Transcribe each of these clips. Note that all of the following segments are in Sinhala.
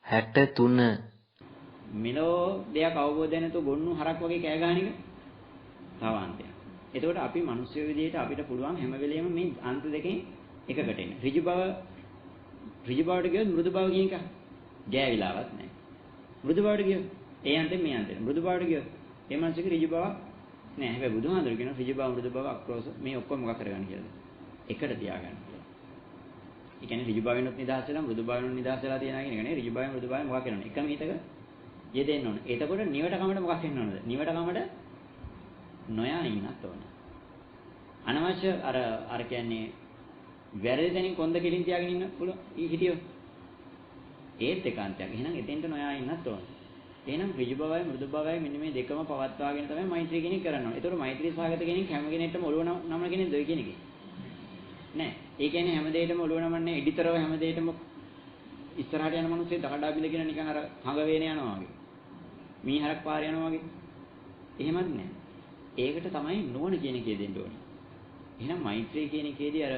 63 මෙලෝ දෙයක් අවබෝධ නැතුව ගොන්නු හරක් වගේ කෑ ගහන එක තවාන්තයක්. එතකොට අපි මිනිස්සු විදිහට අපිට පුළුවන් හැම වෙලෙම මේ අන්ත දෙකෙන් එකකට එන්න. ඍජු බවට ගියොත් මෘදු බව කියන එක ගෑවිලාවක් නැහැ. මෘදු බවට ගියොත් ඒ අන්තේ මේ අන්තේ. මෘදු බවට ගියොත් ඒ මනසක ඍජු බවක් නැහැ. හැබැයි බුදුහාඳුර කියන ඍජු බව මෘදු බව අක්‍රෝස මේ ඔක්කොම මොකක් කරගන්න කියලාද? එකට තියාගන්න කියලා. ඒ කියන්නේ ඍජු බවෙන්වත් නිදහස් වෙලා මෘදු බවෙන්වත් නිදහස් වෙලා තියනවා කියන එක නේ. ඍජු බවෙන් මෘදු බවෙන් මොකක් කරනවද? එකම හිතක යෙදෙන්න ඕන. එතකොට නිවට කමඩ මොකක් වෙන්න ඕනද? නිවට කමඩ නොයා ඉන්නත් ඕන. අනවශ්‍ය අර කියන්නේ වැරදි තැනින් කොන්ද කෙලින් තියාගෙන ඉන්න පුළුවන් හිටියෝ. ඒත් ඒකාන්තයක්. එහෙනම් එතෙන්ට නොයා ඉන්නත් ඕන. එහෙනම් ඍජු බවයි මෘදු බවයි මෙන්න මේ දෙකම පවත්වාගෙන තමයි මෛත්‍රී කෙනෙක් කරන්න ඕනේ. ඒතකොට මෛත්‍රී සහගත කෙනෙක් හැම කෙනෙක්ටම ඔළුව නමන කෙනෙක්ද ඔය කියන එක? නෑ. ඒ කියන්නේ හැම දෙයකටම ඔළුව නමන්නේ එඩිතරව හැම දෙයකටම ඉස්සරහට යන මිනිස්සු දකඩා බිඳ කියන නිකන් අර හඟ වේන යනවා වගේ. මීහරක් පාර යනවා වගේ. එහෙමත් නෑ. ඒකට තමයි නුවණ කියන එකේ දෙන්න ඕනේ. එහෙනම් මෛත්‍රී කියන එකේදී අර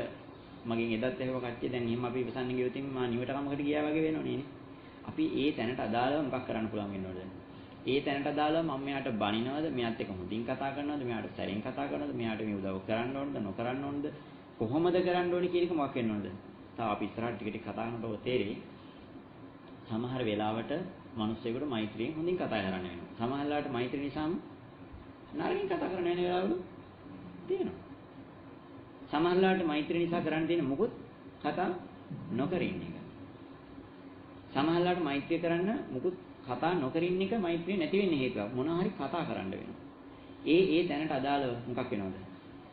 මගෙන් එදත් එහෙම කට්ටිය දැන් එහෙම අපි ඉවසන්නේ ගියොත් මා නිවට කමකට ගියා වගේ වෙනවනේ නේ. අපි ඒ තැනට අදාළව මොකක් කරන්න පුළුවන් වෙනවද? ඒ තැනට අදාළව මම මෙයාට බනිනවද? මෙයාත් එක්ක හොඳින් කතා කරනවද? මෙයාට සැරෙන් කතා කරනවද? මෙයාට මේ උදව් කරන්න ඕනද? නොකරන්න ඕනද? කොහොමද කරන්න ඕනේ කියන එක මොකක් වෙනවද? තාම අපි ඉස්සරහට ටික ටික කතා කරනකොට ඔය තේරෙයි. සමහර වෙලාවට මිනිස්සුෙකුට මෛත්‍රියෙන් හොඳින් කතා කරන්න වෙනවා. සමහර වෙලාවට මෛත්‍රිය නිසාම නරකින් කතා කරන්න වෙන වෙලාවලු තියෙනවා. සමහර වෙලාවට මෛත්‍රිය නිසා කරන්න තියෙන මොකුත් කතා නොකර ඉන්න එක. සමහර වෙලාවට මෛත්‍රිය කරන්න මොකුත් කතා නොකර ඉන්න එක මෛත්‍රිය නැති වෙන්න හේතුවක්. මොනවා හරි කතා කරන්න වෙනවා. ඒ තැනට අදාළව මොකක් වෙනවද?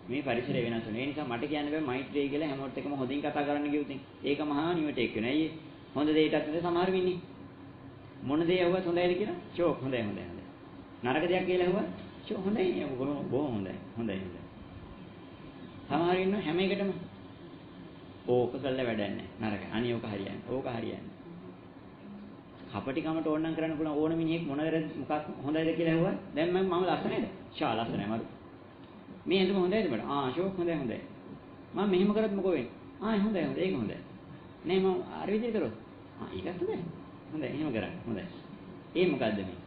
මේ පරිසරය වෙනස් වෙනවා. ඒ නිසා මට කියන්න බෑ මෛත්‍රිය කියලා හැමෝත් එකම හොඳින් කතා කරන්න කිව්වොත් ඒක මහා නිවටේක් වෙනවා. ඇයි? හොඳ දෙයකටත් නෙද සමහර වෙන්නේ. මොන දේ ඇහුවත් හොඳයිද කියලා? ෂෝක් හොඳයි. නරක දෙයක් කියලා ඇහුවා ෂෝ හොඳයි නේ. බොහොම හොඳයි. සමහර ඉන්න හැම එකටම ඕක කළා වැඩක් නැහැ. නරකයි. අනිත් ඕක හරියන්නේ. කපටිකමට ඕනනම් කරන්න පුළුවන් ඕන මිනිහෙක් මොකක් හොඳයිද කියලා ඇහුවා. දැන් මම ලස්සනයිද? ෂා ලස්සනයි මරු. මේ ඇඳුම හොඳයිද මට? ෂෝක් හොඳයි. මම මෙහෙම කරත් මොකෝ වෙන්නේ? හොඳයි. ඒක හොඳයි. නේ මම අර විදිහට කරොත් ඒකත් හොඳයි එහෙම කරන්න හොඳයි ඒ මොකද්ද මේ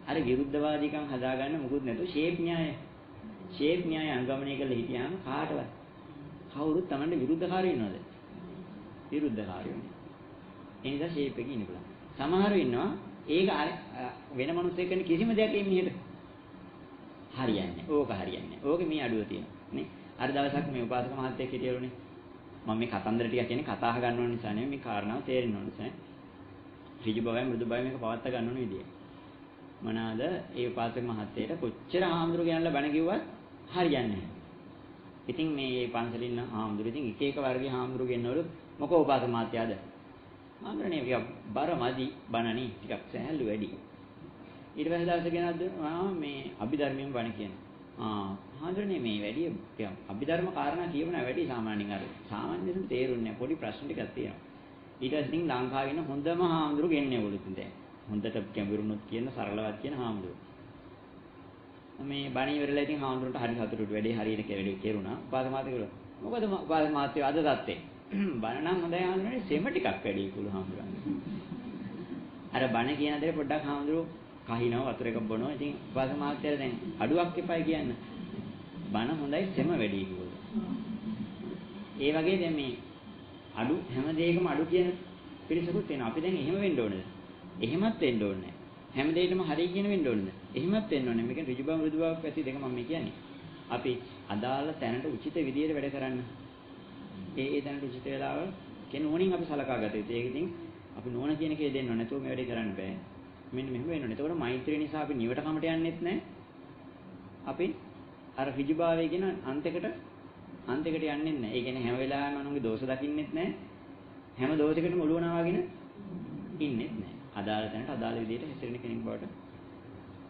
අර විරුද්ධවාදීකම් හදාගන්න මොකුත් නැතුව ෂේප් න්‍යාය අනුගමනය කරලා හිටියාම කාටවත් කවුරුත් Tamanne විරුද්ධකාරයෝ ඉන්නවද විරුද්ධකාරයෝ නේ ඒ නිසා ෂේප් එකේ ඉන්න පුළුවන් සමහරව ඉන්නවා ඒක වෙන මිනිස්සෙක් කරන කිසිම දෙයක් එන්නේ හිට හරියන්නේ ඕක මේ අඩුව තියෙනවා නේ අර දවසක් මේ උපාසක මහත්තයෙක් හිටියලුනේ මම මේ කතන්දර ටිකක් කියන්නේ කතා අහගන්න ඕන නිසා නෙමෙයි මේ කාරණාව තේරෙන්න ඕන නිසා. ඍජු බවයි මෘදු බවයි මේක පවත්ත ගන්න ඕන විදිය. මොනවාද? ඒ උපාසක මහත්තයට කොච්චර ආම්දුරු ගෙනල්ලා බණ කිව්වත් හරියන්නේ නැහැ. ඉතින් මේ පන්සලින් ඉන්න ආම්දුරු ඉතින් එක වර්ගයේ ආම්දුරු ගෙන්නවලු මොකෝ උපාසක මහත්තයාද? ආම්දුරනේ ටිකක් බර මදි බණනේ ටිකක් සෑහළු වැඩි. ඊට පස්සේ දවසේ ගෙනද්ද මේ අභිධර්මයෙන් බණ කියනවා. හඳුරන්නේ මේ වැඩි අභිධර්ම කාරණා කියවන වැඩි සාමාන්‍යයෙන් අර සාමාන්‍යයෙන් තේරුන්නේ නැහැ පොඩි ප්‍රශ්න ටිකක් තියෙනවා ඊට පස්සේ ඉතින් ලංකාවේ ඉන්න හොඳම හාමුදුරු ගෙන්නේ ඔයගොල්ලෝ ඉතින් දැන් හොඳට ගැඹුරුනොත් කියන සරලවත් කියන හාමුදුරු මේ බණ ඉවරලා ඉතින් හාමුදුරන්ට හරි සතුටුට වැඩි හරියට කෙරුණා උපාසක මාත්‍ය කිව්වා මොකද උපාසක මාත්‍ය අද තත්ත්වේ බණ නම් හොඳයි හාමුදුරනේ සෙම ටිකක් වැඩි කුළු හාමුදුරන්ගේ අර බණ කියන දේ පොඩ්ඩක් හාමුදුරු කහිනවා වතුර එකක් බොනවා ඉතින් උපාසක මාත්‍යට දැන් අඩුවක් එපයි කියන්න බණ හොඳයි සෙම වැඩි කිව්වලු. ඒ වගේ දැන් මේ අඩු හැම දෙයකම අඩු කියන පිරිසකුත් වෙනවා. අපි දැන් එහෙම වෙන්න ඕනද? එහෙමත් වෙන්න ඕනේ නැහැ. හැම දෙයකම හරි කියන වෙන්න ඕනද? එහෙමත් වෙන්න ඕනේ. මේක ඍජු බව මෘදු බවක් ඇති දෙක මම කියන්නේ. අපි අදාළ තැනට උචිත විදියට වැඩ කරන්න. ඒ තැනට උචිත වෙලාව කෙනුවණින් අපි සලකා ගත යුතුයි. ඒක ඉතින් අපි නෝන කියන එකේ දෙන්න ඕනේ. නැතුව මේ වැඩේ කරන්න බෑ. මෙන්න මෙහෙම වෙන්න ඕනේ. එතකොට මෛත්‍රිය නිසා අපි නිවට කමට යන්නෙත් නැහැ. අපි අර ඍජුභාවය කියන අන්තයකට යන්නේ නැහැ. ඒ කියන්නේ හැම වෙලාවෙම අනුන්ගේ දෝෂ දකින්නෙත් නැහැ. හැම දෝෂයකටම ඔළුව නවාගෙන ඉන්නෙත් නැහැ. අදාළ තැනට අදාළ විදිහට හැසිරෙන කෙනෙක් බවට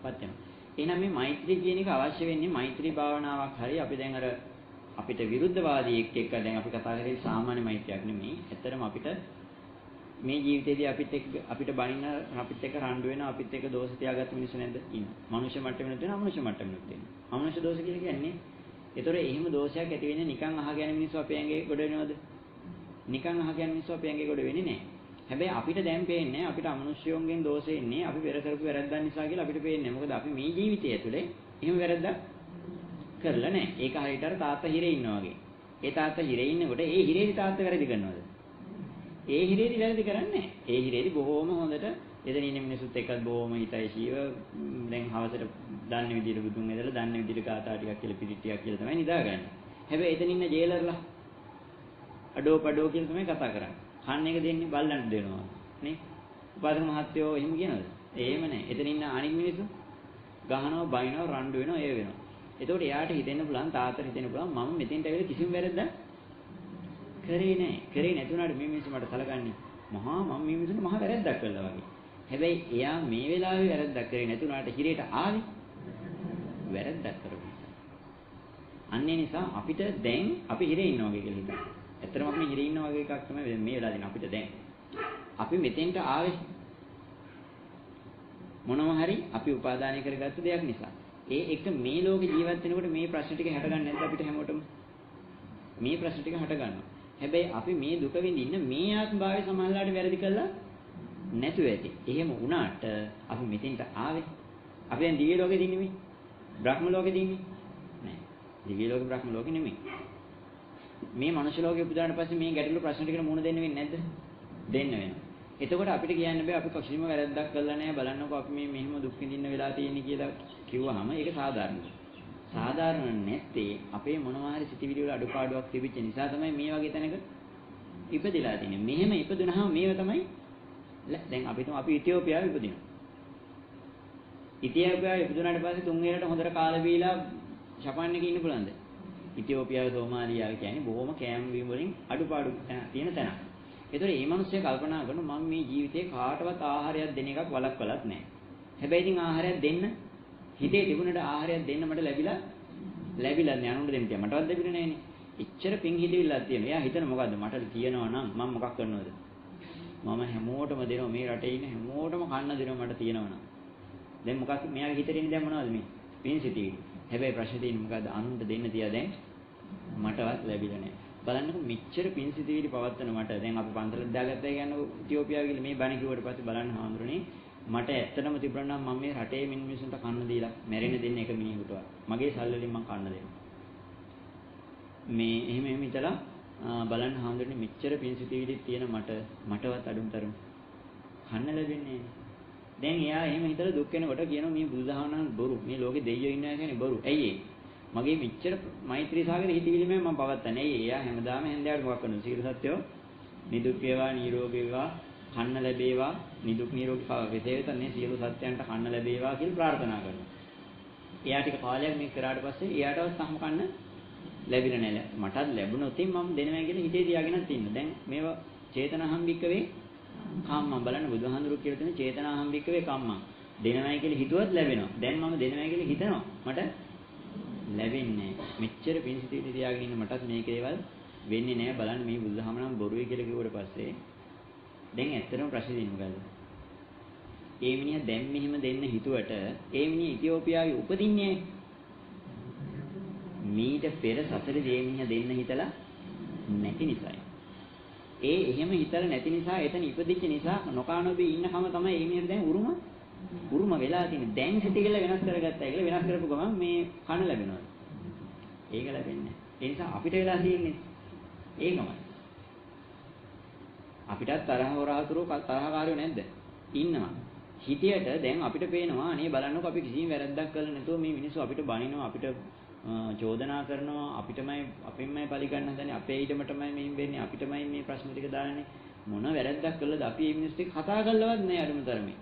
පත් වෙනවා. එහෙනම් මේ මෛත්‍රිය කියන එක අවශ්‍ය වෙන්නේ මෛත්‍රී භාවනාවක් හරි අපි දැන් අර අපිට විරුද්ධවාදී එක්ක දැන් අපි කතා කරේ සාමාන්‍ය මෛත්‍රියක් නෙමෙයි. ඇත්තටම අපිට මේ ජීවිතේදී අපිට බණින්න අපිත් එක්ක රණ්ඩු වෙන අපිත් එක්ක දෝෂ තියාගත්ත මිනිස්සු නැද්ද ඉන්න. මනුෂ්‍ය මට්ටමෙත් වෙන අමනුෂ්‍ය මට්ටමෙත් වෙන. අමනුෂ්‍ය දෝෂ කියලා කියන්නේ ඒතොර එහෙම දෝෂයක් ඇති වෙන්නේ නිකන් අහගෙන මිනිස්සු අපේ ඇඟේ ගොඩ වෙනවද? නිකන් අහගෙන මිනිස්සු අපේ ඇඟේ ගොඩ වෙන්නේ නැහැ. හැබැයි අපිට දැන් පේන්නේ අපිට අමනුෂ්‍යයන්ගෙන් දෝෂෙ ඉන්නේ අපි පෙර කරපු වැරද්දක් නිසා කියලා අපිට පේන්නේ. මොකද අපි මේ ජීවිතය ඇතුලේ එහෙම වැරද්දක් කරලා නැහැ. ඒක හරියට අර තාත්තා හිරේ ඉන්නා වගේ. ඒ තාත්තා හිරේ ඉන්නකොට ඒ හිරේදි තාත්තා වැරදි කරනවද? ඒ හිරේදි වැරදි කරන්නේ නැහැ. ඒ හිරේදි බොහොම හොඳට එතන ඉන්න මිනිස්සුත් එක්කත් බොහොම හිතයිශීව දැන් හවසට දන්න විදිහට බුදුන් ඇදලා දන්න විදිහට කාටා ටිකක් කියලා පිළිත් ටිකක් කියලා තමයි නිදාගන්නේ. හැබැයි එතන ඉන්න ජේලර්ලා අඩෝ පඩෝ කියලා තමයි කතා කරන්නේ. කන්න එක දෙන්නේ බල්ලන්ට දෙනවා නේ. උපාසක මහත්තයෝ එහෙම කියනවද? එහෙම නැහැ. එතන ඉන්න අනිත් මිනිස්සු ගහනවා, බයිනවා, රණ්ඩු වෙනවා, ඒ වෙනවා. එතකොට එයාට හිතෙන්න පුළුවන්, තාත්තට හිතෙන්න පුළුවන් මම මෙතෙන්ට ඇවිල්ලා කිසිම වැරද්දක් කරේ නැහැ. කරේ නැතුණාට මේ මිනිස්සු මට සලකන්නේ මම මේ මිනිස්සුන්ට මහා වැරද්දක් කළා වගේ. හැබැයි එයා මේ වෙලාවේ වැරද්දක් කරේ නැතුණාට හිරේට ආවේ වැරද්දක් කරපු නිසා. අන්න ඒ නිසා අපිට දැන් අපි හිරේ ඉන්නවා වගේ කියලා හිතන්න. ඇත්තටම අපි හිරේ ඉන්නවා වගේ එකක් තමයි මේ වෙලාවදී අපිට දැන්. අපි මෙතෙන්ට ආවේ මොනවා හරි අපි උපාදානය කරගත්ත දෙයක් නිසා. ඒ එක මේ ලෝකේ ජීවත් වෙනකොට මේ ප්‍රශ්න ටික හැටගන්නේ නැද්ද අපිට හැමෝටම? මේ ප්‍රශ්න ටික හටගන්නවා. හැබැයි අපි මේ දුක විඳින්න මේ ආත්ම භාවයේ සමානලාට වැරදි කළා නැතුව ඇති. එහෙම වුණාට අපි මෙතෙන්ට ආවේ. අපි දැන් දිව්‍ය ලෝකෙ දින්නේ නෙමෙයි. බ්‍රහ්ම ලෝකෙ දින්නේ නෑ. දිව්‍ය ලෝකෙ බ්‍රහ්ම ලෝකෙ නෙමෙයි. මේ මනුෂ්‍ය ලෝකෙ උපදාන පස්සේ මේ ගැටළු ප්‍රශ්න ටිකට මුහුණ දෙන්න වෙන්නේ නැද්ද? දෙන්න වෙනවා. එතකොට අපිට කියන්න බෑ අපි කිසිම වැරද්දක් කළා නෑ බලන්නකෝ අපි මේ මෙහෙම දුක් විඳින්න වෙලා තියෙන්නේ කියලා කිව්වහම ඒක සාධාරණයි. සාධාරණ නැත්තේ අපේ මොනවා හරි සිතිවිලි වල අඩුපාඩුවක් තිබිච්ච නිසා තමයි මේ වගේ තැනක ඉපදිලා තියෙන්නේ. මෙහෙම ඉපදුනහම මේව තමයි දැන් අපි ඉතියෝපියාවේ ඉපදිනවා. ඉතියෝපියාවේ ඉපදුනාට පස්සේ තුන් වේලට හොඳට කාලා බීලා ජපාන් එකේ ඉන්න පුළුවන්ද? ඉතියෝපියාවේ සෝමාලියාව කියන්නේ බොහොම කෑම බීම වලින් අඩුපාඩු තියෙන තැනක්. ඒතකොට මේ මිනිස්සු කල්පනා කරනවා මම මේ ජීවිතේ කාටවත් ආහාරයක් දෙන එකක් වළක්වලත් නැහැ. හැබැයි ඉතින් ආහාරයක් දෙන්න හිතේ තිබුණට ආහාරයක් දෙන්න මට ලැබිලා නෑ අනුන්ට දෙන්න තියා මටවත් ලැබිලා නෑනේ. එච්චර පිං හිතවිල්ලක් තියෙනවා. එයා හිතන මොකද්ද මට තියෙනවා නම් මම මොකක් කරනවද? මම හැමෝටම දෙනවා මේ රටේ ඉන්න හැමෝටම කන්න දෙනවා මට තියෙනවා නම්. දැන් මොකක් මෙයාගේ හිතේ ඉන්නේ දැන් මොනවද මේ? පිං සිතිවිලි. හැබැයි ප්‍රශ්නේ තියෙන්නේ මොකද්ද? අනුන්ට දෙන්න තියා දැන් මටවත් ලැබිලා නෑ. බලන්නකො මෙච්චර පිං සිතිවිලි පවත්තන මට දැන් අපි පන්සලට දාගත්තා කියන්නේ ඉතියෝපියාව කියලා මේ බණ කිව්වට පස්සේ බලන්න හාමුදුරනේ මට ඇත්තටම තිබුණා නම් මම මේ රටේ මිනිස්සුන්ට කන්න දීලා මැරෙන්න දෙන්න එක මිනිහෙකුටවත් මගේ සල්වලින් මම කන්න දෙනවා මේ එහෙම හිතලා බලන්න හාමුදුරනේ මෙච්චර පිංසිතිවිලි තියෙන මටවත් අඩුම්තරම් කන්න ලැබෙන්නේ දැන් එයා එහෙම හිතලා දුක් වෙනකොට කියනවා මේ බුදුදහම නම් බොරු මේ ලෝකේ දෙයියෝ ඉන්නවා කියන්නේ බොරු ඇයි මගේ මෙච්චර මෛත්‍රී සාගර හිතවිලි මම පවත්තන්නේ ඇයි එයා හැමදාම හැන්දෑවට මොකක් කරනවද සීල සත්‍යෝ නිදුක් වේවා නිරෝගී වේවා කන්න ලැබේවා නිදුක් නිරෝගී වේසේවිතන්නේ සියලු සත්‍යයන්ට කන්න ලැබේවා කියලා ප්‍රාර්ථනා කරනවා. එයා ටික කාලයක් මේක කරාට පස්සේ එයාටවත් සම්ම කන්න ලැබිලා නැහැ. මටත් ලැබුණොත් මම දෙනවා කියලා හිතේ තියාගෙනත් ඉන්න. දැන් මේවා චේතනාහම්බික්කවේ කම්මං බලන්න බුදුහාඳුරු කියලා තියෙන චේතනාහම්බික්කවේ කම්මං දෙනවයි කියලා හිතුවත් ලැබෙනවා. දැන් මම දෙනවයි කියලා හිතනවා. මට ලැබෙන්නේ මෙච්චර පිංසිතිවිලි තියාගෙන ඉන්න මටත් මේක දේවල් වෙන්නේ නැහැ. බලන්න මේ බුදුදහම නම් බොරුයි කියලා කිව්වට පස්සේ දැන් ඇත්තටම ප්‍රශ්නේ දෙන්නේ මොකද්ද? ඒ මිනිහා දැන් මෙහෙම දෙන්න හිතුවට ඒ මිනිහා ඉතියෝපියාවේ උපදින්නේ මීට පෙර සසරේ ඒ මිනිහා දෙන්න හිතලා නැති නිසායි. ඒ එහෙම හිතලා නැති නිසා එතන ඉපදිච්ච නිසා නොකානෝබී ඉන්නකම තමයි මේ මිනිහට දැන් උරුම වෙලා තියෙන්නේ. දැන් සිටිගල වෙනස් කරගත්තා කියලා වෙනස් කරපු ගමන් මේ කන ලැබෙනවා. ඒක ලැබෙන්නේ නැහැ. ඒ නිසා අපිට වෙලා තියෙන්නේ ඒකමයි. අපිටත් තරහකාරයෝ නැද්ද? ඉන්නවා. හිතියට දැන් අපිට පේනවා අනේ බලන්නකෝ අපි කිසිම වැරද්දක් කළා නැතුව මේ මිනිස්සු අපිට බනිනවා අපිට චෝදනා කරනවා අපින්මයි පලි ගන්න හදන්නේ අපේ ඊටමටමයි මෙහෙම වෙන්නේ අපිටමයි මේ ප්‍රශ්න ටික දාන්නේ මොන වැරද්දක් කළාද අපි මේ මිනිස්සු ටික කතා කරලවත් නෑ අඩුම තරමේ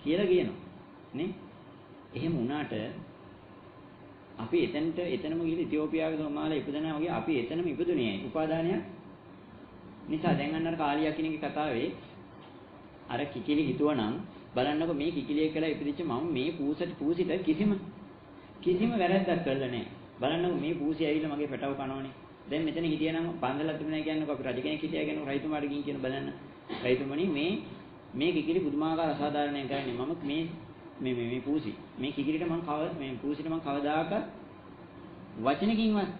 කියලා කියනවා නේ එහෙම වුණාට අපි එතනම ගිහින් ඉතියෝපියාවේ සෝමාලේ ඉපදෙනා වගේ අපි එතනම ඉපදුනේ උපාදානයක් නිසා දැන් අන්නර කාලියා කෙනෙක්ගේ කතාවේ අර කිකිලි හිතුවනම් බලන්නකො මේ කිකිලිය කියලා ඉපදිච්ච මම මේ පූසිට කිසිම වැරද්දක් කළා නෑ බලන්නකො මේ පූසි ඇවිල්ලා මගේ පැටව කනවනේ දැන් මෙතන හිටියනම් පන්සලක් තිබුණා කියන්නකො අපි රජ කෙනෙක් හිටියා කියන්නකො රයිතුමාට ගිහින් කියන බලන්න රයිතුමනි මේ කිකිලි පුදුමාකාර අසාධාරණයක් කරන්නේ මම මේ පූසි මේ කිකිලිට මේ පූසිට මම කවදාකවත් වචනකින්වත්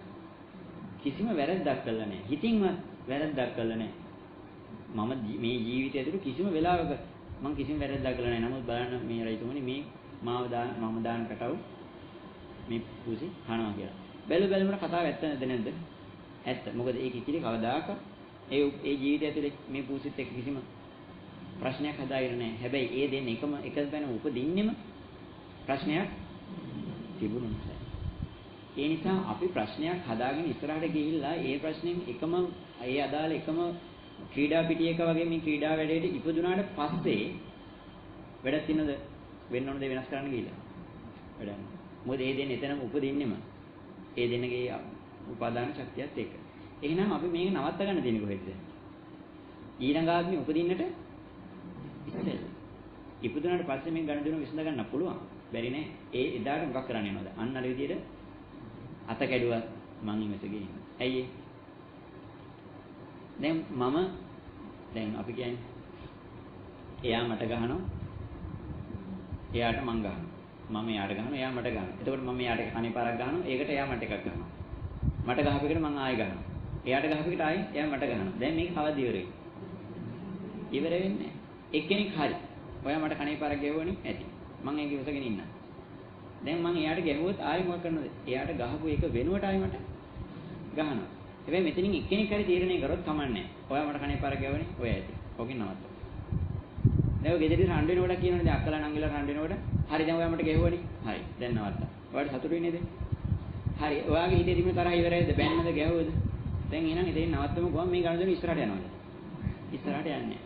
කිසිම වැරද්දක් කළා නෑ හිතින්වත් වැරද්දක් කළා නෑ මේ ජීවිතය ඇතුළේ කිසිම වෙලාවක මම කිසිම වැරද්දක් කළා නැහැ. නමුත් බලන්න මේ රයිතුමනි මේ මම දාන කටව මේ පුසි කනවා කියලා. බැලුමට කතාව ඇත්ත නැද්ද? ඇත්ත. මොකද ඒක ඉතිරි කවදාක ඒ ජීවිතය ඇතුලේ මේ පුසිත් එක්ක කිසිම ප්‍රශ්නයක් හදාගෙන නැහැ. හැබැයි ඒ දෙන්න එක තැන උපදින්නෙම ප්‍රශ්නයක් තිබුණු නිසා. ඒ නිසා අපි ප්‍රශ්නයක් හදාගෙන ඉස්සරහට ගිහිල්ලා ඒ ප්‍රශ්نين ඒ අදාළ එකම ක්‍රීඩා පිටියක වගේ මේ ක්‍රීඩා වැඩේට ඉපදුනාට පස්සේ වැඩක් තියනද වෙන්න ඕන දේ වෙනස් කරන්න ගිහිල්ලා වැඩක්. මොකද ඒ දෙන්න එතනම උපදින්නෙම ඒ දෙන්නගේ උපාදාන ශක්තියත් එක්ක. එහෙනම් අපි මේක නවත්ත ගන්න තියෙන්නේ කොහෙද? ඊළඟ ආත්මෙ උපදින්නට ඉස්සෙල්ලා. ඉපදුනාට පස්සේ මේ ගණන් විසඳ ගන්න පුළුවන්. බැරි නෑ. ඒ එදාට මොකක් කරන්න යනවද? අන්න අර විදියට අත කැඩුවා මං ඉමසගෙන ඉන්න. ඇයි ඒ? දැන් අපි කියන්නේ එයා මට ගහනවා. එයාට මං ගහනවා. මම එයාට ගහනවා. එයා මට ගහනවා. එතකොට මම එයාට අනේ පාරක් ගහනවා. ඒකට එයා මට එකක් ගහනවා. මට ගහපෙකට මං ආයෙ ගහනවා. එයාට ගහපෙකට ආයෙ එයා මට ගහනවා. දැන් මේක කවද ඉවර වෙන්නේ? ඉවර වෙන්නේ නැහැ. එක්කෙනෙක් හරි. ඔයා මට කනේ පාරක් ගැහුවනේ ඇති. මං ඒක ඉවසගෙන ඉන්නවා. දැන් මං එයාට ගැහුවොත් ආයෙ මොකක් කරනවද? එයාට ගහපු එක වෙනුවට ආයෙ මට ගහනවා. හැබැයි මෙතනින් එක්කෙනෙක් හරි තීරණය කරොත් කමන්නේ නැහැ. ඔයා මට කනේ පාරක් ගැහුවනේ ඔය ඇති. ඔකින් නවත්ත. දැන් ඔය ගෙදරට රණ්ඩු වෙනකොට කියනවනේ දැන් අක්කලා නංගිලා රණ්ඩු වෙනකොට හරි දැන් ඔයා මට ගැහුවනේ. හරි. දැන් නවත්ත. ඔයාට සතුටුයි නේද? හරි. ඔයාගේ හිතේ තිබුණ තරහ ඉවරයිද? බැන්නද ගැහුවද? දැන් එහෙනම් ඉතින් නවත්තමු ගොම් මේ ගණන් දෙන ඉස්සරහට යනවාද? ඉස්සරහට යන්නේ.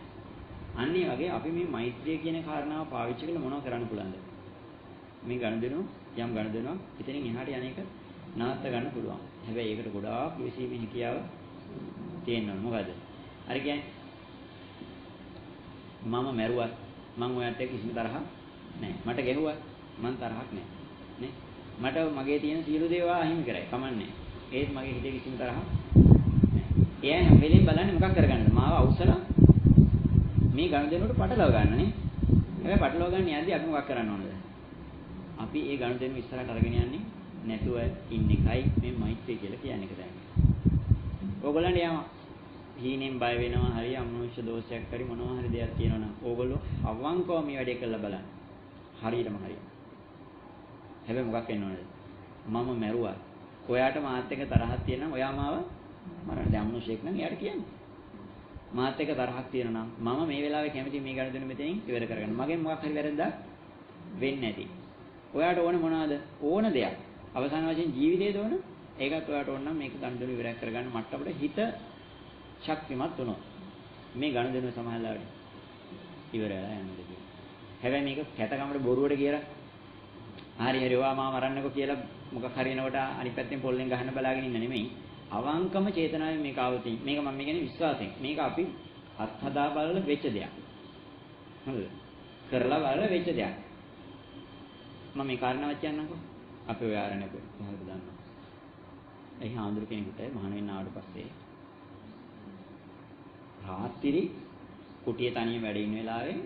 අන්න ඒ වගේ අපි මේ මෛත්‍රිය කියන කාරණාව පාවිච්චි කරලා මොනව කරන්න පුළුවන්ද? මේ ගණන් දෙනවා ඉතින් එහාට යන්නේක නවත්ත ගන්න පුළුවන්. හැබැයි ඒකට ගොඩාක් විශ්ීමේ හැකියාව තියෙනවා. මොකද? අර කියන්නේ මම මැරුවත් මං ඔයාට කිසිම තරහක් නැහැ. මට ගැහුවත් මං තරහක් නැහැ. නේ? මට මගේ තියෙන සියලු දේවල් අහිමි කරයි. කමන්නේ. ඒත් මගේ හිතේ කිසිම තරහක් නැහැ. එයා හැම වෙලෙම බලන්නේ මොකක් කරගන්නද? මාව අවසල මේ ගණන් දෙනකොට පටලව ගන්න නේ. හැබැයි පටලව ගන්න යද්දි අපි මොකක් කරන්න ඕනද? අපි ඒ ගණන් දෙනු ඉස්සරහට අරගෙන යන්නේ නැතුව ඉන්න එකයි මේ මෛත්‍රිය කියලා කියන්නේ ඒක තමයි. ඕගොල්ලන්ට යම හීනෙන් බය වෙනවා හරි අමනුෂ්‍ය දෝෂයක් හරි මොනවා හරි දෙයක් තියෙනවා නම් ඕගොල්ලෝ අවංකව මේ වැඩේ කරලා බලන්න. හරියටම හරියට. හැබැයි මොකක් වෙන්න ඕනද? මම මැරුවා. ඔයාට මාත් එක්ක තරහක් තියෙනවා ඔයා මාව මරන්න. දැන් අමනුෂ්‍යෙක් නම් එයාට කියන්නේ. මාත් එක්ක තරහක් තියෙනවා නම් මම මේ වෙලාවේ කැමති මේ ගණන් දෙනු මෙතනින් ඉවර කරගන්න. මගෙන් මොකක් හරි වැරද්දක් වෙන්නේ නැති. ඔයාට ඕනේ මොනවද? ඕන දෙයක්. අවසාන වශයෙන් ජීවිතයේ දෝන ඒකත් ඔයාට ඕන නම් මේක ගණන් දෙනු ඉවරයක් කරගන්න මට්ටමට හිත ශක්තිමත් වුණොත් මේ ගණන් දෙනු සමහරවිට ඉවර වෙලා යනවා දෙක. හැබැයි මේක කැතකමට බොරුවට කියලා හරි ඔයා මාව මරන්නකෝ කියලා මොකක් හරි එනකොට අනිත් පැත්තෙන් පොල්ලෙන් ගහන්න බලාගෙන ඉන්න නෙමෙයි. අවංකම චේතනාවෙන් මේක ආවොතින් මේක මම කියන්නේ විශ්වාසයෙන්. මේක අපි අත්හදා බලලා වෙච්ච දෙයක්. හරිද? කරලා බලලා වෙච්ච දෙයක්. මම මේ කාරණාවක් කියන්නම්කෝ. අපි ඔය ආරණ්‍ය කොහොමද දන්නවා? එහි ආන්දර කෙනෙකුට මහාන වෙන්න ආවට පස්සේ රාත්‍රී කුටිය තනියම වැඩ ඉන්න වෙලාවේ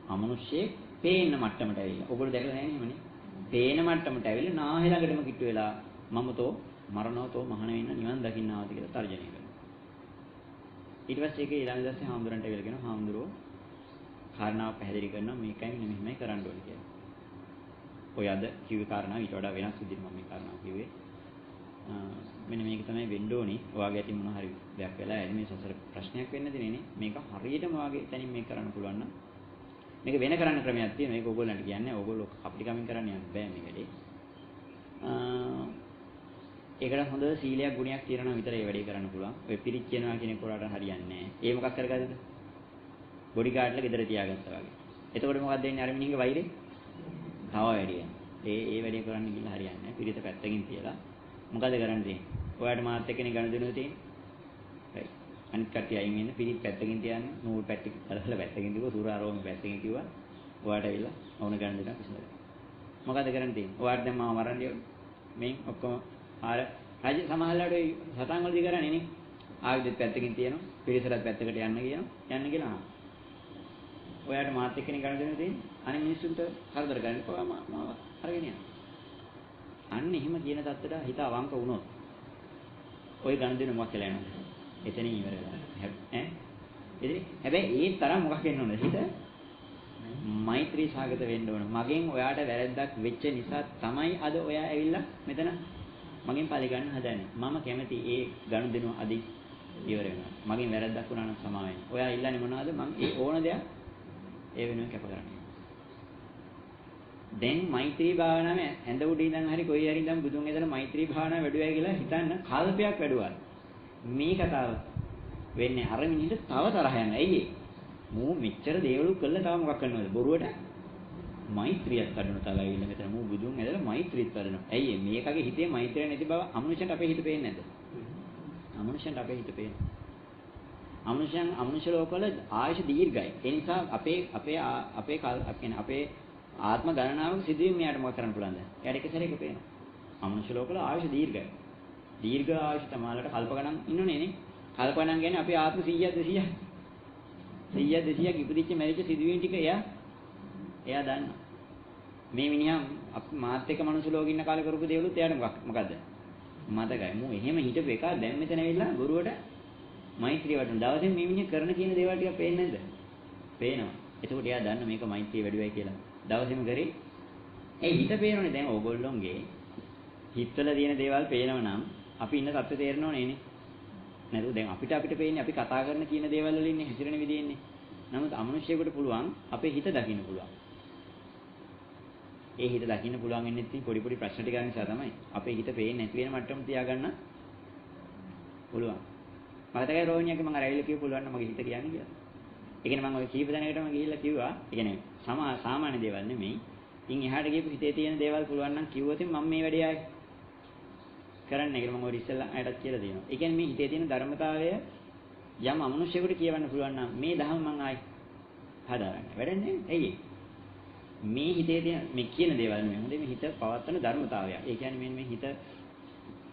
අමනුෂ්‍යයෙක් පේන්න මට්ටමට ඇවිල්ලා. ඔයගොල්ලෝ දැකලා නැහැ නෙමෙයි. පේන මට්ටමට ඇවිල්ලා නාහේ ළඟටම කිට්ටු වෙලා මමතෝ මරණවතෝ මහාන වෙන්න නිවන් දකින්න ආවද කියලා තර්ජනය කරනවා. ඊට පස්සේ ඒකේ ඊළඟ දවසේ හාමුදුරන්ට ඇවිල්ලා කියනවා හාමුදුරුවෝ කාරණාව පැහැදිලි කරනවා මේකයි මෙහෙමයි කරන්න ඕනේ කියලා. ඔය අද කිව්වේ කාරණාව ඊට වඩා වෙනස් විදිහට මම මේ කාරණාව කිව්වේ. මෙන්න මේක තමයි වෙන්න ඕනේ. ඔයාගේ ඇති මොන හරි දෙයක් වෙලා ඇයි මේ සසර ප්‍රශ්නයක් වෙන්න දෙන්නේ. මේක හරියටම ඔයාගේ තනින් මේක කරන්න පුළුවන් නම් මේක වෙන කරන්න ක්‍රමයක් තියෙනවා. මේක ඕගොල්ලන්ට කියන්නේ ඕගොල්ලෝ අපිට කමින් කරන්න යන්න බෑ මේ වැඩේ. ඒකට හොඳ සීලයක් ගුණයක් තියෙනවා නම් විතරයි මේ වැඩේ කරන්න පුළුවන්. ඔය පිරිච් වෙනවා කියන කොරාට හරියන්නේ නැහැ. ඒ මොකක් කරගන්නද? බොඩි ගාඩ්ලා ගෙදර තියාගත්තා වගේ. එතකොට මොකක්ද වෙන්නේ අර මිනිහගේ වෛරේ? තව වැඩි වෙනවා. ඒ වැඩේ කරන්න ගිහලා හරියන්නේ නැහැ. පිරිත පැත්තකින් තියලා මොකද කරන්න තියෙන්නේ? ඔයාට මාත් එක්කනේ ගණ දෙනවා තියෙන්නේ. right. අනිත් කට්ටිය අයින් වෙන්න පිරිත් පැත්තකින් තියන්න. නූල් පැත්තකින් අරලා පැත්තකින් තිබුවා සූරාරෝම පැත්තකින් කිව්වා. ඔයාට ඇවිල්ලා ඕන ගණ දෙනවා කිසිම. මොකද කරන්න තියෙන්නේ? ඔයාට දැන් මාව මරන්න යන්න. මේ ඔක්කොම ආර රජ සමහරලාට ඔය සතන් වලදී කරන්නේ නේ. ආයුධෙත් පැත්තකින් තියෙනවා. පිරිසටත් පැත්තකට යන්න කියනවා. යන්න කියලා. ඔයාට මාත් එක්කනේ ගණ දෙනවා තියෙන්නේ. අනේ මිනිස්සුන්ට කරදර ගන්න කොහොම මාව අරගෙන යනවා. අන්න එහෙම කියන தත්තට හිත අවංක වුණොත් ඔය ගණ දෙන මොකක් කියලා යනවද? එතනින් ඉවර වෙලා. ඈ ඉතින් හැබැයි ඒ තරම් මොකක් වෙන්න ඕනද? හිත මෛත්‍රී සාගත වෙන්න ඕන. මගෙන් ඔයාට වැරද්දක් වෙච්ච නිසා තමයි අද ඔයා ඇවිල්ලා මෙතන මගෙන් පලි ගන්න හදන්නේ. මම කැමති ඒ ගනුදෙනුව අදි ඉවර වෙනවා. මගෙන් වැරද්දක් වුණා නම් සමා වෙන්න. ඔයා ඉල්ලන්නේ මොනවද? මම ඒ ඕන දෙයක් ඒ වෙනුවෙන් කැප කරන්නේ. දැන් මෛත්‍රී භාවනාවේ ඇඳ උඩ ඉඳන් හරි කොයි හරි ඉඳන් බුදුන් එදලා මෛත්‍රී භාවනාව වැඩුවයි කියලා හිතන්න කල්පයක් වැඩුවා. මේ කතාව වෙන්නේ අර මිනිහට තව තරහ යනවා. ඇයි ඒ? මූ මෙච්චර දේවලු කළා තව මොකක් කරනවද? බොරුවට මෛත්‍රියක් කරනවා තව ඇවිල්ලා මෙතන මූ බුදුන් ඇදලා මෛත්‍රියත් කරනවා. ඇයි ඒ? මේකගේ හිතේ මෛත්‍රිය නැති බව අමනුෂ්‍යන්ට අපේ හිත පේන්නේ නැද්ද? අමනුෂ්‍යන්ට අපේ හිත පේන්නේ. අමනුෂ්‍ය ලෝකවල ආයුෂ දීර්ඝයි. ඒ නිසා අපේ ආත්ම ගණනාවක සිදුවීම් මෙයාට මොකක් කරන්න පුළුවන්ද? එයාට එක සැරේක පේනවා. අමනුෂ්‍ය ලෝකවල ආයුෂ දීර්ඝයි. දීර්ඝ ආයුෂ තමයිලට කල්ප ගණන් ඉන්නෝනේ නේ. කල්ප ගණන් කියන්නේ අපේ ආත්ම 100ක් 200ක් ඉපදිච්ච මැරිච්ච සිදුවීම් ටික එයා දන්නවා. මේ මිනිහා මාත් එක්ක මනුස්ස ලෝකෙ ඉන්න කාලේ කරපු දේවලුත් එයාට මොකද්ද? මතකයි. මූ එහෙම හිටපු එක දැන් මෙතන ඇවිල්ලා ගුරුවට මෛත්‍රිය වඩන දවසේ මේ මිනිහ කරන කියන දේවල් ටික පේන්නේ නැද්ද? පේනවා. එතකොට එයා දන්න මේක මෛත්‍රිය වැඩිවයි කියලා. දවසේම කරේ. ඒ හිත පේනෝනේ දැන් ඕගොල්ලොන්ගේ හිතවල තියෙන දේවල් පේනව නම් අපි ඉන්න තත්ත්වය තේරෙනව නේනේ. නේද? දැන් අපිට පේන්නේ අපි කතා කරන කියන දේවල් වල ඉන්නේ හැසිරෙන විදිහ ඉන්නේ. නමුත් අමනුෂ්‍යයෙකුට පුළුවන් අපේ හිත දකින්න පුළුවන්. ඒ හිත දකින්න පුළුවන් වෙන්නේ ඉතින් පොඩි ප්‍රශ්න ටික නිසා තමයි. අපේ හිත පේන්නේ නැති වෙන මට්ටම තියාගන්න පුළුවන්. මගතකයි රෝහිණියගේ මම අර ඇවිල්ලා කියව පුළුවන් නම් මගේ හිත කියන්නේ කියලා. ඒ කියන්නේ මම ඔය කීප දැනකටම ගිහිල්ලා කිව්වා. ඒ කියන්නේ සාමාන්‍ය දේවල් නෙමෙයි. ඉන් එහාට ගිහපු හිතේ තියෙන දේවල් පුළුවන් නම් කිව්වොත් මම මේ වැඩේ ආයි කරන්නේ කියලා මම ඔය ඉස්සෙල්ලා අයටත් කියලා දෙනවා. ඒ කියන්නේ මේ හිතේ තියෙන ධර්මතාවය යම් අමනුෂ්‍යයෙකුට කියවන්න පුළුවන් නම් මේ ධර්ම මම ආයි හදාගන්න. වැඩන්නේ ඇයි මේ හිතේ තියෙන මේ කියන දේවල් නෙමෙයි. හොඳේ මේ හිත පවත්වන ධර්මතාවය. ඒ කියන්නේ මේ හිත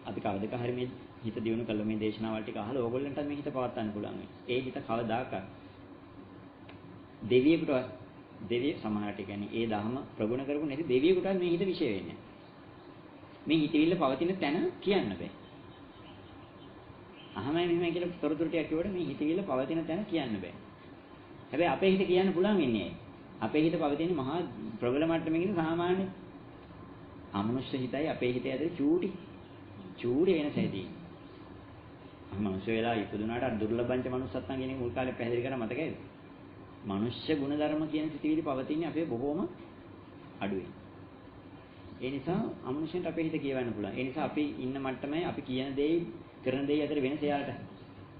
අපි කවදක හරි මේ හිත දියුණු කළ මේ දේශනාවල් ටික අහලා ඕගොල්ලන්ට මේ හිත පවත්වන්න පුළුවන්. ඒ හිත කවදාකවත් දෙවියෙකුට සමානට කියන්නේ ඒ ධර්ම ප්‍රගුණ කරපු නැති දෙවියෙකුට මේ හිත විශේෂ වෙන්නේ. මේ හිතවිල්ල පවතින තැන කියන්න බෑ. අහමයි මෙහෙමයි කියලා තොරතුරු ටිකක් කිව්වට මේ හිතවිල්ල පවතින තැන කියන්න බෑ. හැබැයි අපේ හිත කියන්න පුළුවන් වෙන්නේ ඇයි? අපේ හිත පවතින මහා ප්‍රබල මට්ටමකින් සාමාන්‍ය අමනුෂ්‍ය හිතයි අපේ හිතේ ඇතුලේ චූටි වෙනසයි තියෙන්නේ. මනුෂ්‍ය වෙලා ඉපදුනාට අර දුර්ලභංච මනුස්සත්තන් කියන මුල් කාලේ පැහැදිලි කරා මතකයිද? මනුෂ්‍ය ගුණධර්ම කියන සිතිවිලි පවතින්නේ අපේ බොහෝම අඩුයි. ඒ නිසා අමනුෂ්‍යන්ට අපේ හිත කියවන්න පුළුවන්. ඒ නිසා අපි ඉන්න මට්ටමේ අපි කියන දේ කරන දේ අතර වෙනස යාලට